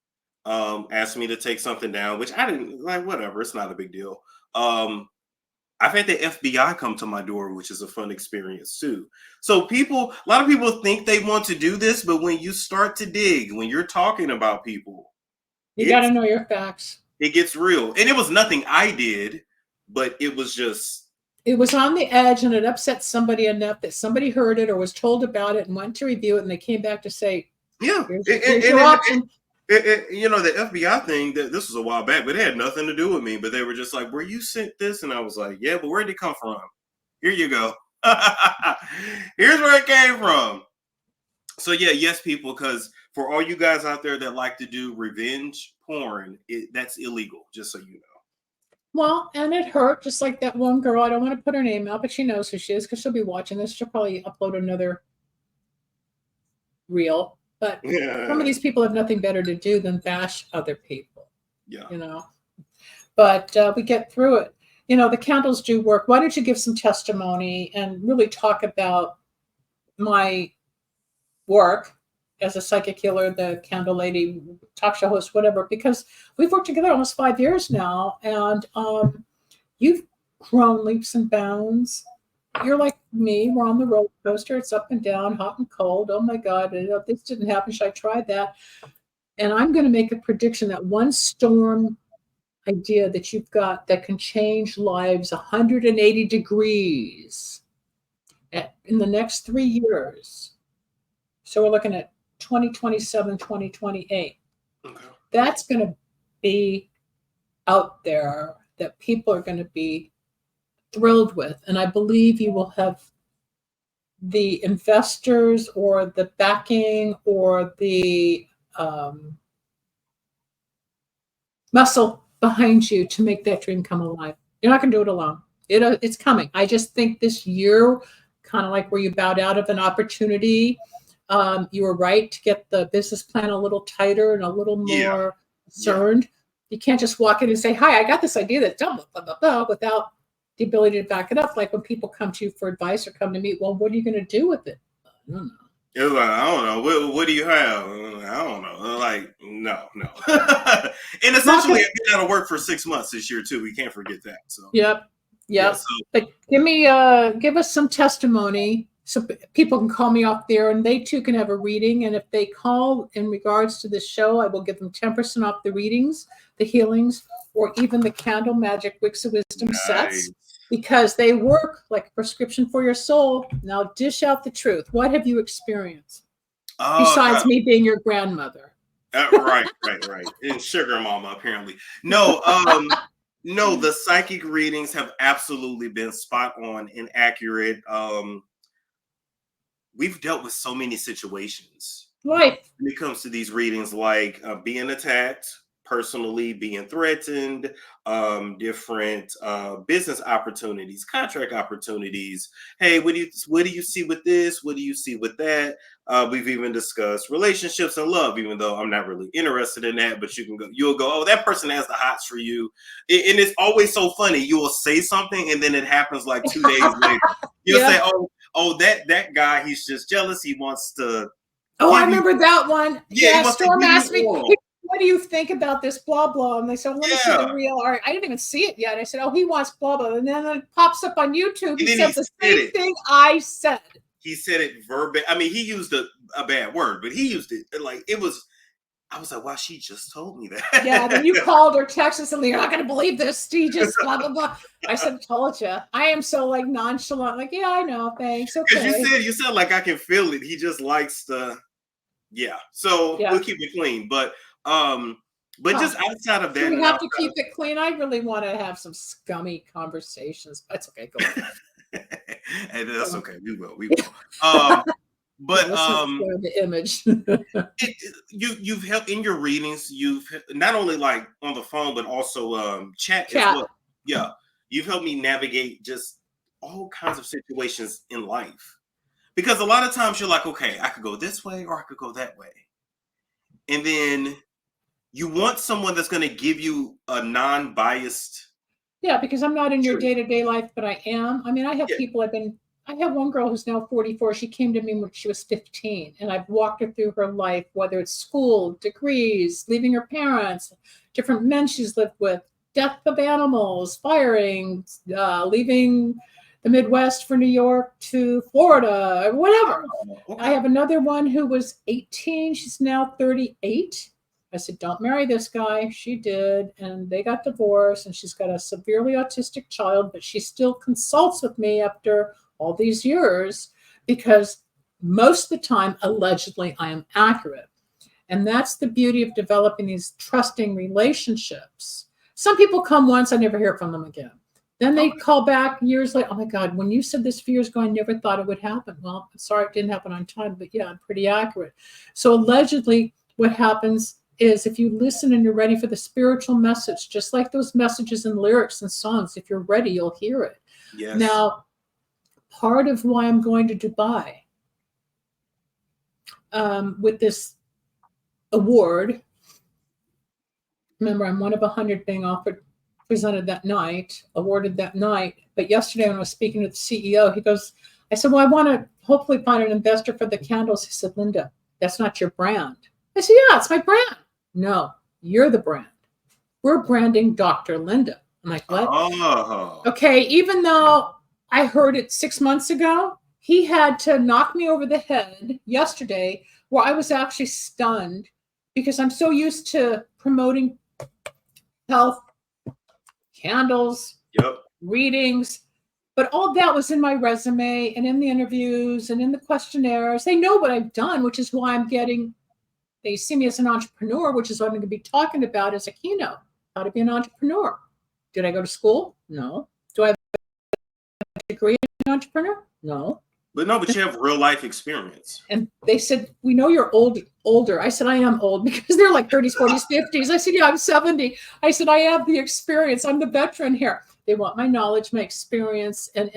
asked me to take something down, which I didn't like. Whatever, it's not a big deal. I've had the FBI come to my door, which is a fun experience too. So a lot of people think they want to do this, but when you start to dig, when you're talking about people, you got to know your facts. It gets real. And it was nothing I did, but it was just. It was on the edge, and it upset somebody enough that somebody heard it or was told about it and went to review it, and they came back to say, yeah, here's your option. You know, the FBI thing, this was a while back, but it had nothing to do with me. But they were just like, were you sent this? And I was like, yeah, but where did it come from? Here you go. Here's where it came from. So yeah, yes, people, because for all you guys out there that like to do revenge porn, that's illegal, just so you know. Well, and it hurt, just like that one girl. I don't want to put her name out, but she knows who she is because she'll be watching this. She'll probably upload another reel. But some of these people have nothing better to do than bash other people. Yeah. You know. but we get through it. You know, the candles do work. Why don't you give some testimony and really talk about my work as a psychic healer, the candle lady, talk show host, whatever, because we've worked together almost 5 years now, and you've grown leaps and bounds. You're like me. We're on the roller coaster. It's up and down, hot and cold. Oh my God, this didn't happen. Should I try that? And I'm going to make a prediction that one storm idea that you've got that can change lives 180 degrees in the next 3 years. So we're looking at 2027, 2028. Okay. That's going to be out there that people are going to be thrilled with. And I believe you will have the investors or the backing or the muscle behind you to make that dream come alive. You're not going to do it alone. It's coming. I just think this year, kind of like where you bowed out of an opportunity, you were right to get the business plan a little tighter and a little more concerned. Yeah. You can't just walk in and say, hi, I got this idea that's blah, blah, blah, blah, without the ability to back it up. Like when people come to you for advice or come to me, well, what are you going to do with it? I don't know. It was like, I don't know. What do you have? I don't know. Like, no. And essentially, I've been out of work for 6 months this year too. We can't forget that. So Yep. So. But give us some testimony so people can call me off there, and they too can have a reading. And if they call in regards to this show, I will give them 10% off the readings, the healings, or even the Candle Magic Wicks of Wisdom sets, because they work like a prescription for your soul. Now dish out the truth. What have you experienced besides me being your grandmother? Right. And sugar mama, apparently. No, no, the psychic readings have absolutely been spot on and accurate. We've dealt with so many situations. Right. When it comes to these readings, like being attacked personally, being threatened, different business opportunities, contract opportunities. Hey, what do you see with this? What do you see with that? We've even discussed relationships and love, even though I'm not really interested in that. But you'll go, oh, that person has the hots for you, and it's always so funny. You will say something, and then it happens like 2 days later. You'll say, oh, that guy, he's just jealous. He wants to. Oh, I remember that one. Yeah, Storm asked me, what do you think about this blah blah? And they said, well, let me see the real art. I didn't even see it yet. I said, oh, he wants blah blah. And then it pops up on YouTube. He said the same thing I said. He said it verbatim. I mean, he used a bad word, but he used it like it was. I was like, wow, she just told me that. Yeah, then you called or texted something. You're not going to believe this. He just blah blah blah. I said, told you. I am so like nonchalant. Like, yeah, I know. Thanks. Okay. Because you said like I can feel it. He just likes to. Yeah. So we'll keep it clean, but just outside of that, we have to keep it clean. I really want to have some scummy conversations. That's okay. Go ahead. And that's okay. We will. But the image. You've helped in your readings. You've not only like on the phone, but also chat as well. Yeah, you've helped me navigate just all kinds of situations in life. Because a lot of times you're like, okay, I could go this way or I could go that way. And then you want someone that's going to give you a non-biased. Yeah, because I'm not in your day-to-day life, but I am. I mean, I have people I have one girl who's now 44. She came to me when she was 15, and I've walked her through her life, whether it's school, degrees, leaving her parents, different men she's lived with, death of animals, firing, leaving the Midwest for New York to Florida, whatever. Okay. I have another one who was 18. She's now 38. I said, don't marry this guy. She did. And they got divorced. And she's got a severely autistic child, but she still consults with me after all these years because most of the time, allegedly, I am accurate. And that's the beauty of developing these trusting relationships. Some people come once, I never hear from them again. Then they call back years later. Oh my God, when you said this a few years ago, I never thought it would happen. Well, I'm sorry it didn't happen on time, but yeah, I'm pretty accurate. So allegedly what happens is if you listen and you're ready for the spiritual message, just like those messages and lyrics and songs, if you're ready, you'll hear it. Yes. Now, part of why I'm going to Dubai with this award, remember, I'm one of 100 being offered presented that night, awarded that night. But yesterday when I was speaking to the CEO, he goes, I said, well, I want to hopefully find an investor for the candles. He said, Linda, that's not your brand. I said, yeah, it's my brand. No, you're the brand. We're branding Dr. Linda. I'm like, what? Oh. Okay, even though I heard it 6 months ago, he had to knock me over the head yesterday where I was actually stunned because I'm so used to promoting health, candles, readings, but all that was in my resume and in the interviews and in the questionnaires. They know what I've done, which is why they see me as an entrepreneur, which is what I'm going to be talking about as a keynote, how to be an entrepreneur. Did I go to school? No. Do I have a degree in entrepreneur? No. But you have real life experience. And they said, we know you're older. I said, I am old because they're like 30s, 40s, 50s. I said, yeah, I'm 70. I said, I have the experience. I'm the veteran here. They want my knowledge, my experience, and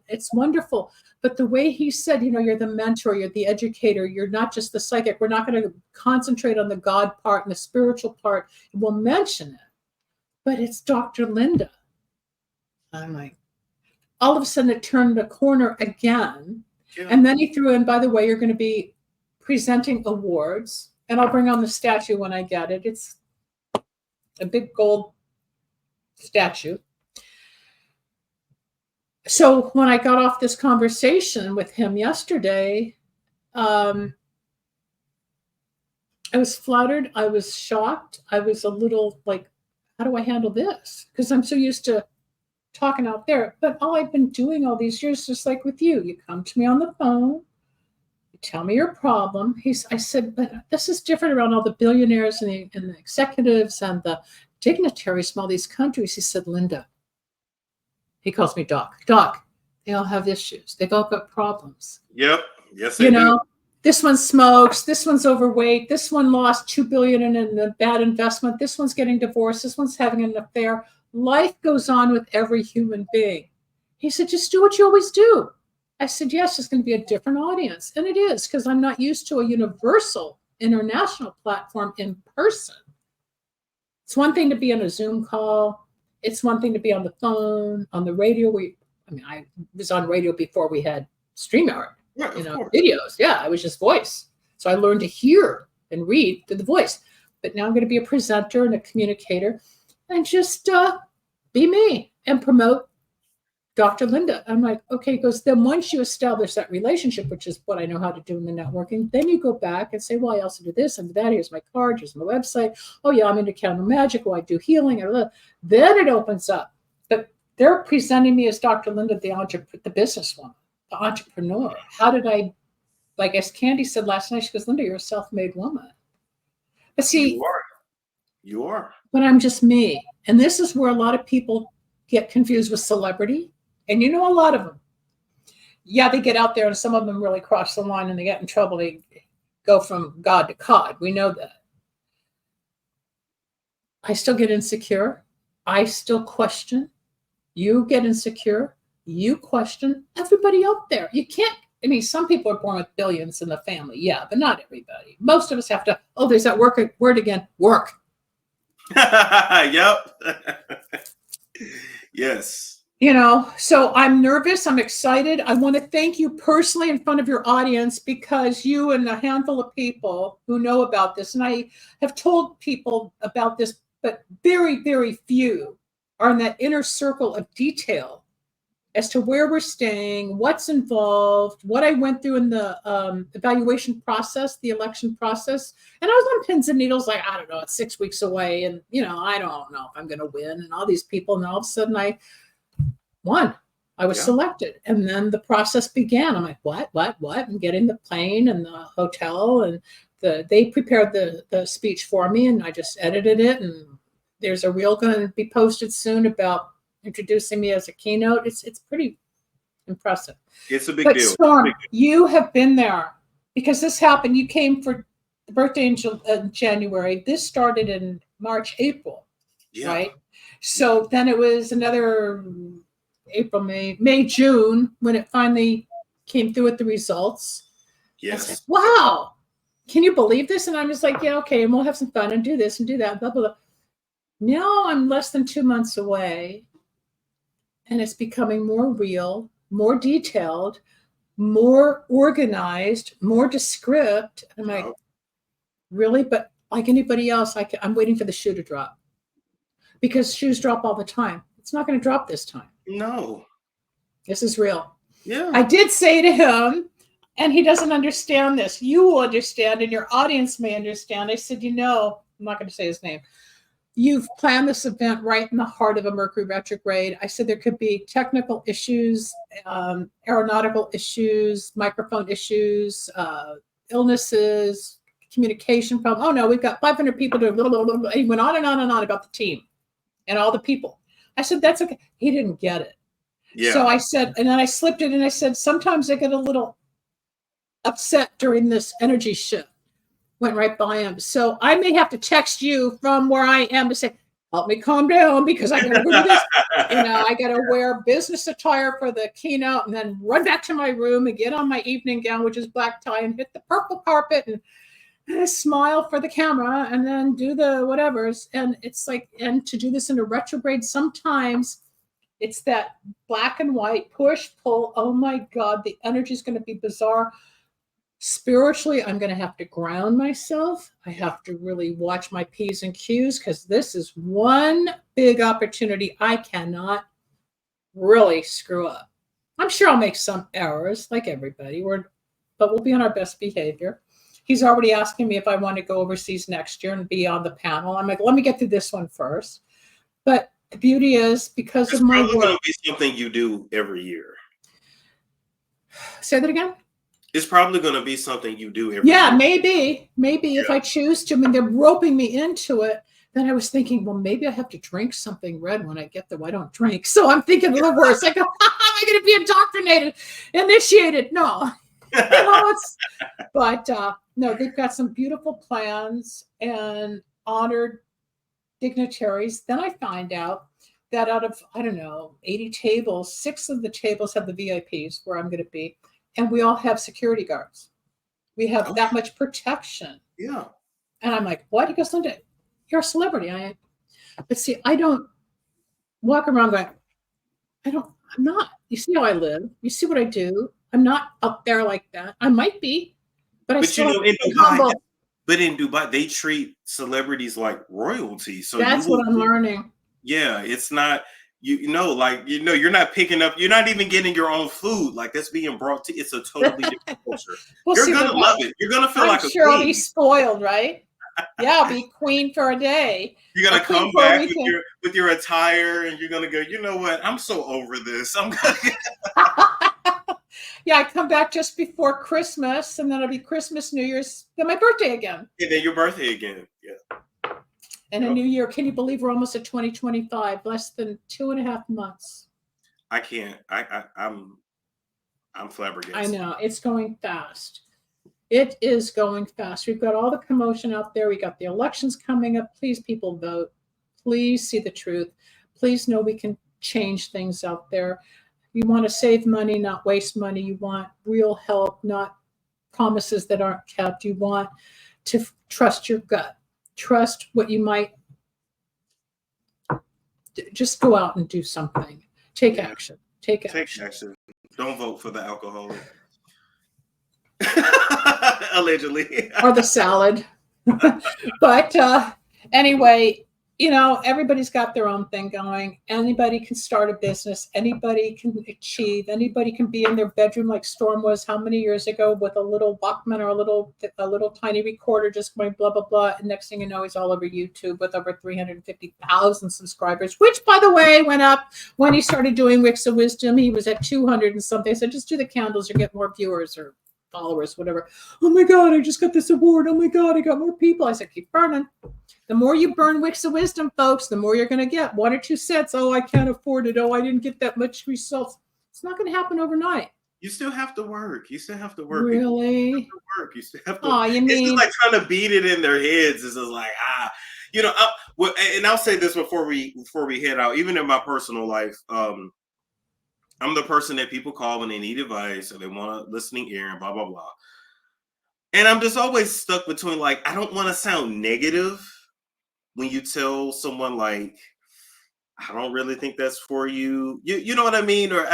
it's wonderful. But the way he said, you're the mentor, you're the educator, you're not just the psychic. We're not going to concentrate on the God part and the spiritual part. We'll mention it. But it's Dr. Linda. I'm like, all of a sudden it turned a corner again. Yeah. And then he threw in, by the way, you're going to be presenting awards. And I'll bring on the statue when I get it. It's a big gold statue. So when I got off this conversation with him yesterday, I was flattered. I was shocked. I was a little like, how do I handle this? Because I'm so used to talking out there. But all I've been doing all these years, just like with you, you come to me on the phone, you tell me your problem. I said, but this is different around all the billionaires and the executives and the dignitaries from all these countries. He said, Linda, he calls me Doc. Doc, they all have issues. They've all got problems. Yep. Yes, they do. This one smokes. This one's overweight. This one lost $2 billion in a bad investment. This one's getting divorced. This one's having an affair. Life goes on with every human being. He said, just do what you always do. I said, yes, it's going to be a different audience. And it is, because I'm not used to a universal international platform in person. It's one thing to be on a Zoom call. It's one thing to be on the phone, on the radio. I was on radio before we had StreamYard, videos. Yeah, I was just voice. So I learned to hear and read through the voice. But now I'm going to be a presenter and a communicator and just be me and promote Dr. Linda. I'm like, okay, because then once you establish that relationship, which is what I know how to do in the networking, then you go back and say, well, I also do this and that. Here's my card. Here's my website. Oh, yeah, I'm into candle magic. Oh, I do healing. Then it opens up. But they're presenting me as Dr. Linda, the businesswoman, the entrepreneur. How did like as Candy said last night, she goes, Linda, you're a self-made woman. But see, you are. But I'm just me. And this is where a lot of people get confused with celebrity. And a lot of them. Yeah, they get out there and some of them really cross the line and they get in trouble. They go from God to cod. We know that. I still get insecure. I still question. You get insecure. You question. Everybody out there. You can't. Some people are born with billions in the family. Yeah, but not everybody. Most of us have to, there's that word again, work. Yep. Yes. So I'm nervous. I'm excited. I want to thank you personally in front of your audience because you and a handful of people who know about this, and I have told people about this, but very, very few are in that inner circle of detail as to where we're staying, what's involved, what I went through in the evaluation process, the election process. And I was on pins and needles, like, I don't know, it's 6 weeks away. And, I don't know if I'm going to win. And all these people, and all of a sudden I won. I was selected. And then the process began. I'm like, what? I'm getting the plane and the hotel. And they prepared the speech for me. And I just edited it. And there's a reel going to be posted soon about introducing me as a keynote. It's pretty impressive. It's a big deal. Storm, you have been there because this happened. You came for the birthday in January. This started in March, April, right? So then it was another April, May, June when it finally came through with the results. Yes. Said, wow. Can you believe this? And I'm just like, yeah, okay. And we'll have some fun and do this and do that, blah, blah, blah. Now I'm less than 2 months away, and it's becoming more real, more detailed, more organized, more descript. I'm like, Oh, really? But like anybody else, I'm waiting for the shoe to drop because shoes drop all the time. It's not going to drop this time. no. This is real. Yeah. I did say to him, and he doesn't understand this. You will understand, and your audience may understand. I said, I'm not going to say his name. You've planned this event right in the heart of a Mercury retrograde. I said there could be technical issues, aeronautical issues, microphone issues, illnesses, communication problem. Oh no, we've got 500 people doing blah, blah, blah, blah. He went on and on and on about the team and all the people. I said, that's okay. He didn't get it. Yeah. So I said, and then I slipped it and I said, sometimes I get a little upset during this energy shift. Went right by him. So I may have to text you from where I am to say, help me calm down because I gotta go do this. I gotta wear business attire for the keynote and then run back to my room and get on my evening gown, which is black tie, and hit the purple carpet and smile for the camera and then do the whatevers. And it's like, and to do this in a retrograde, sometimes it's that black and white push, pull. Oh my God, the energy is going to be bizarre. Spiritually, I'm going to have to ground myself. I have to really watch my P's and Q's because this is one big opportunity I cannot really screw up. I'm sure I'll make some errors like everybody, but we'll be on our best behavior. He's already asking me if I want to go overseas next year and be on the panel. I'm like, let me get through this one first. But the beauty is because of my work. It's probably going to be something you do every year. Say that again? It's probably going to be something you do every year. Maybe if I choose to. I mean, they're roping me into it. Then I was thinking, well, maybe I have to drink something red when I get there. I don't drink. So I'm thinking of the worst. I go, am I going to be indoctrinated, initiated? No. No, they've got some beautiful plans and honored dignitaries. Then I find out that out of, 80 tables, 6 of the tables have the VIPs where I'm going to be. And we all have security guards. We have that much protection. Yeah. And I'm like, what? He goes, Linda, you're a celebrity. But see, I don't walk around going, I'm not. You see how I live. You see what I do. I'm not up there like that. I might be, but I still in Dubai, they treat celebrities like royalty. So that's what I'm learning. Yeah, it's not. You're not picking up, you're not even getting your own food. Like that's being brought to, it's a totally different culture. You're going to love it. You're going to feel like a queen. I'll be spoiled, right? Yeah, I'll be queen for a day. You're going to come back with your attire and you're going to go, you know what? I'm so over this. I'm going to. Yeah, I come back just before Christmas and then it'll be Christmas, New Year's, then my birthday again. And then your birthday again. Yeah. And a new year. Can you believe we're almost at 2025? Less than 2.5 months. I can't. I'm flabbergasted. I know. It's going fast. It is going fast. We've got all the commotion out there. We got the elections coming up. Please, people, vote. Please see the truth. Please know we can change things out there. You want to save money, not waste money. You want real help, not promises that aren't kept. You want to trust your gut. Trust what you might. Just go out and do something. Take action. Take action. Don't vote for the alcoholic. Allegedly. Or the salad. But anyway, everybody's got their own thing going. Anybody can start a business. Anybody can achieve. Anybody can be in their bedroom like Storm was how many years ago with a little Walkman or a little tiny recorder just going blah, blah, blah. And next thing you know, he's all over YouTube with over 350,000 subscribers, which, by the way, went up when he started doing Wicks of Wisdom. He was at 200 and something. I said, just do the candles or get more viewers or followers, whatever. Oh my God, I just got this award. Oh my God, I got more people. I said, keep burning. The more you burn Wicks of Wisdom, folks, the more you're going to get. 1 or 2 sets. Oh, I can't afford it. Oh, I didn't get that much results. It's not going to happen overnight. You still have to work. Really? You still have to. Oh, you mean? It's just like trying to beat it in their heads. It's just like, and I'll say this before we head out. Even in my personal life, I'm the person that people call when they need advice or they want a listening ear and blah, blah, blah. And I'm just always stuck between, like, I don't want to sound negative, when you tell someone like, I don't really think that's for you. You know what I mean? Or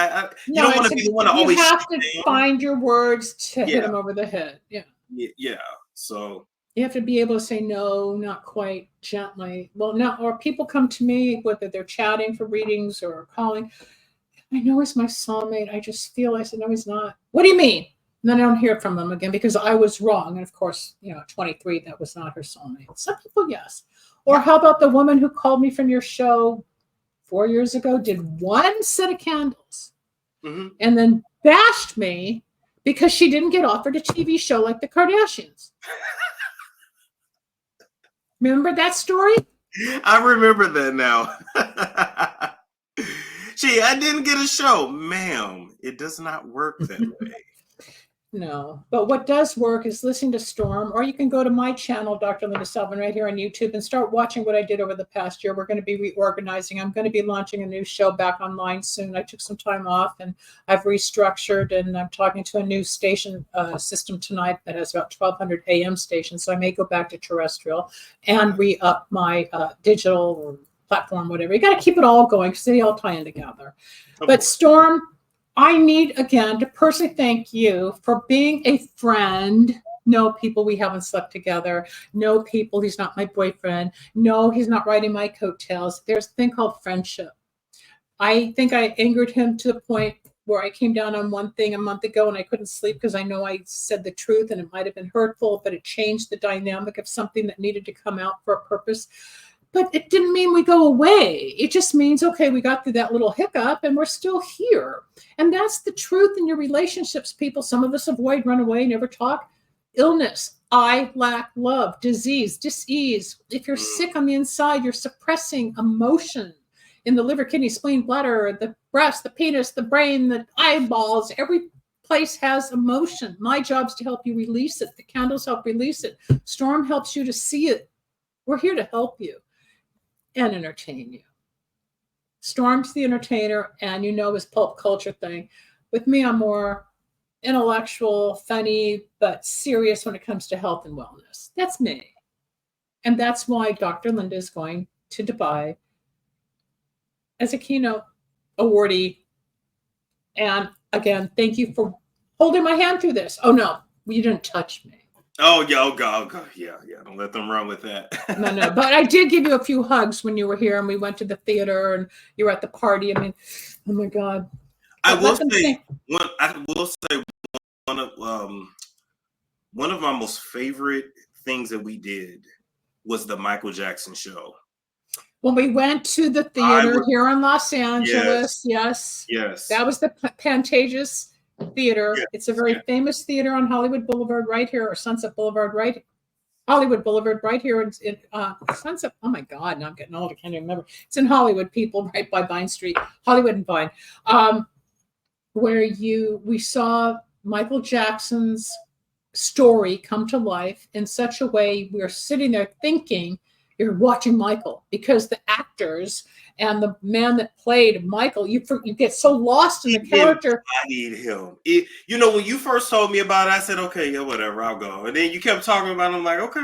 you No, don't want to be the one to you always shoot have to down. find your words to hit Yeah, them over the head. Yeah. yeah. So You have to be able to say no, not quite gently. Well, no, or people come to me, whether they're chatting for readings or calling. I know he's my soulmate. I just feel, I said, no, he's not. What do you mean? And then I don't hear from them again because I was wrong. And of course, 23, that was not her soulmate. Some people, yes. Or how about the woman who called me from your show 4 years ago, did one set of candles and then bashed me because she didn't get offered a TV show like the Kardashians. Remember that story? I remember that now. I didn't get a show, ma'am. It does not work that way. No, but what does work is listening to Storm, or you can go to my channel, Dr. Linda Salvin, right here on YouTube, and start watching what I did over the past year. We're going to be reorganizing. I'm going to be launching a new show back online soon. I took some time off and I've restructured, and I'm talking to a new station system tonight that has about 1,200 AM stations. So I may go back to terrestrial and re-up my digital or platform, whatever. You got to keep it all going because they all tie in together. But Storm, I need, again, to personally thank you for being a friend. No, people, we haven't slept together. No, people, he's not my boyfriend. No, he's not riding my coattails. There's a thing called friendship. I think I angered him to the point where I came down on one thing a month ago and I couldn't sleep because I know I said the truth and it might have been hurtful, but it changed the dynamic of something that needed to come out for a purpose. But it didn't mean we go away. It just means, okay, we got through that little hiccup and we're still here. And that's the truth in your relationships, people. Some of us avoid, run away, never talk. Illness, I lack love, disease, dis-ease. If you're sick on the inside, you're suppressing emotion in the liver, kidney, spleen, bladder, the breast, the penis, the brain, the eyeballs. Every place has emotion. My job's to help you release it. The candles help release it. Storm helps you to see it. We're here to help you and entertain you. Storm's the entertainer, and his pulp culture thing. With me, I'm more intellectual, funny, but serious when it comes to health and wellness. That's me. And that's why Dr. Linda is going to Dubai as a keynote awardee. And again, thank you for holding my hand through this. Oh, no, you didn't touch me. Oh, yeah, oh, God. Yeah. Don't let them run with that. No. But I did give you a few hugs when you were here and we went to the theater and you were at the party. I mean, oh my God. I will say one of my most favorite things that we did was the Michael Jackson show. When we went to the theater here in Los Angeles, yes. That was the Pantages Theater. Yes. It's a very famous theater on Hollywood Boulevard right here, or Sunset Boulevard Hollywood Boulevard right here in Sunset. Oh my God, now I'm getting old. I can't even remember. It's in Hollywood, people, right by Vine Street, Hollywood and Vine, where we saw Michael Jackson's story come to life in such a way we were sitting there thinking you're watching Michael, because the actors and the man that played Michael, you get so lost in the character. I need him. When you first told me about it, I said, okay, yeah, whatever, I'll go. And then you kept talking about it. I'm like, okay.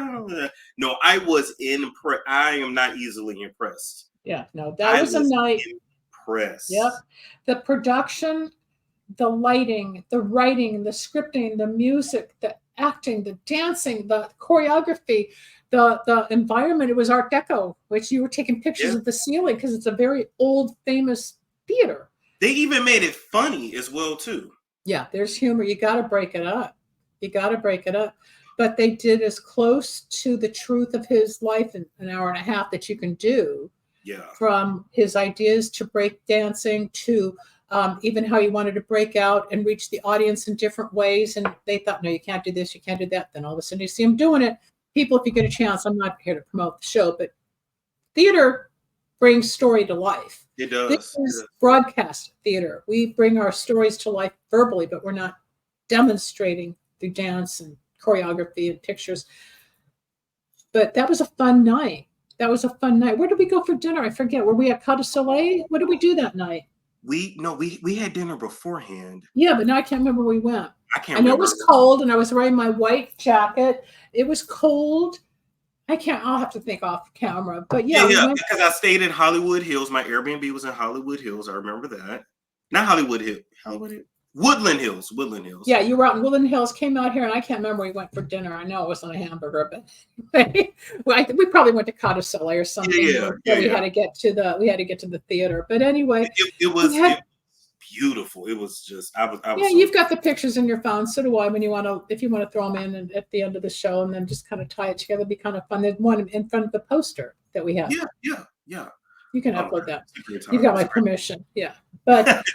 No, I was impressed. I am not easily impressed. Yeah, no, that was a night. Impressed. Yep. The production, the lighting, the writing, the scripting, the music, the acting, the dancing, the choreography, the environment. It was Art Deco, which you were taking pictures of the ceiling because it's a very old, famous theater. They even made it funny as well, too. Yeah, there's humor. You got to break it up. But they did as close to the truth of his life in an hour and a half that you can do. Yeah. From his ideas to break dancing to even how he wanted to break out and reach the audience in different ways. And they thought, no, you can't do this, you can't do that. Then all of a sudden you see him doing it. People, if you get a chance, I'm not here to promote the show, but theater brings story to life. It does. This is broadcast theater. We bring our stories to life verbally, but we're not demonstrating through dance and choreography and pictures. But that was a fun night. Where did we go for dinner? I forget. Were we at Cas Soleil? What did we do that night? We had dinner beforehand. Yeah, but now I can't remember where we went. I know it was cold and I was wearing my white jacket. It was cold. I'll have to think off camera, but Yeah, we went, because I stayed in Hollywood Hills. My Airbnb was in Hollywood Hills. I remember that. Not Hollywood Hills. Woodland Hills. Yeah, you were out in Woodland Hills, came out here, and I can't remember where we went for dinner. I know it wasn't a hamburger, but we probably went to Cotasole or something. We had to get to the theater. But anyway, it was beautiful. It was just I was you've got the pictures in your phone. So do I. When if you want to throw them in at the end of the show and then just kind of tie it together, it'd be kind of fun. There's one in front of the poster that we have. Yeah. You can upload that. You've got my permission. Yeah, but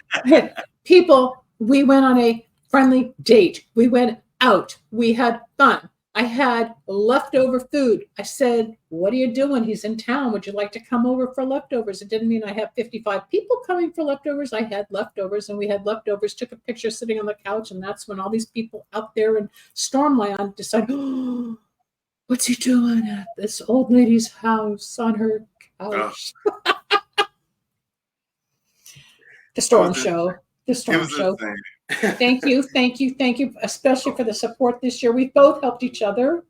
people. We went on a friendly date. We went out. We had fun. I had leftover food. I said, what are you doing? He's in town. Would you like to come over for leftovers? It didn't mean I have 55 people coming for leftovers. I had leftovers, and we had leftovers, took a picture sitting on the couch, and that's when all these people out there in Stormland decided, oh, what's he doing at this old lady's house on her couch? Oh. The Storm Show. The Storm Show. Thank you, especially for the support this year. We both helped each other.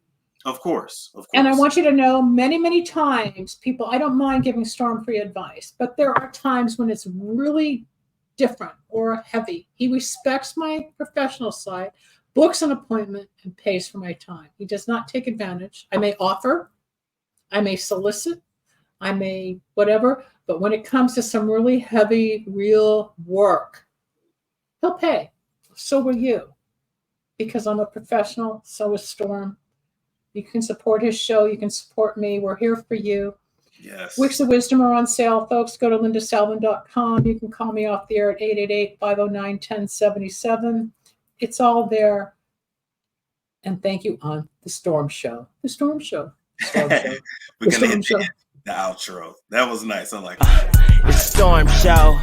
Of course. And I want you to know, many, many times, people, I don't mind giving Storm free advice, but there are times when it's really different or heavy. He respects my professional side, books an appointment, and pays for my time. He does not take advantage. I may offer, I may solicit, I may whatever, but when it comes to some really heavy, real work, he'll pay. So will you. Because I'm a professional, so is Storm. You can support his show. You can support me. We're here for you. Yes. Wicks of Wisdom are on sale, folks. Go to lindasalvin.com. You can call me off the air at 888-509-1077. It's all there. And thank you on The Storm Show. The Storm Show. We're going to hit the outro. That was nice. I like that. The Storm Show.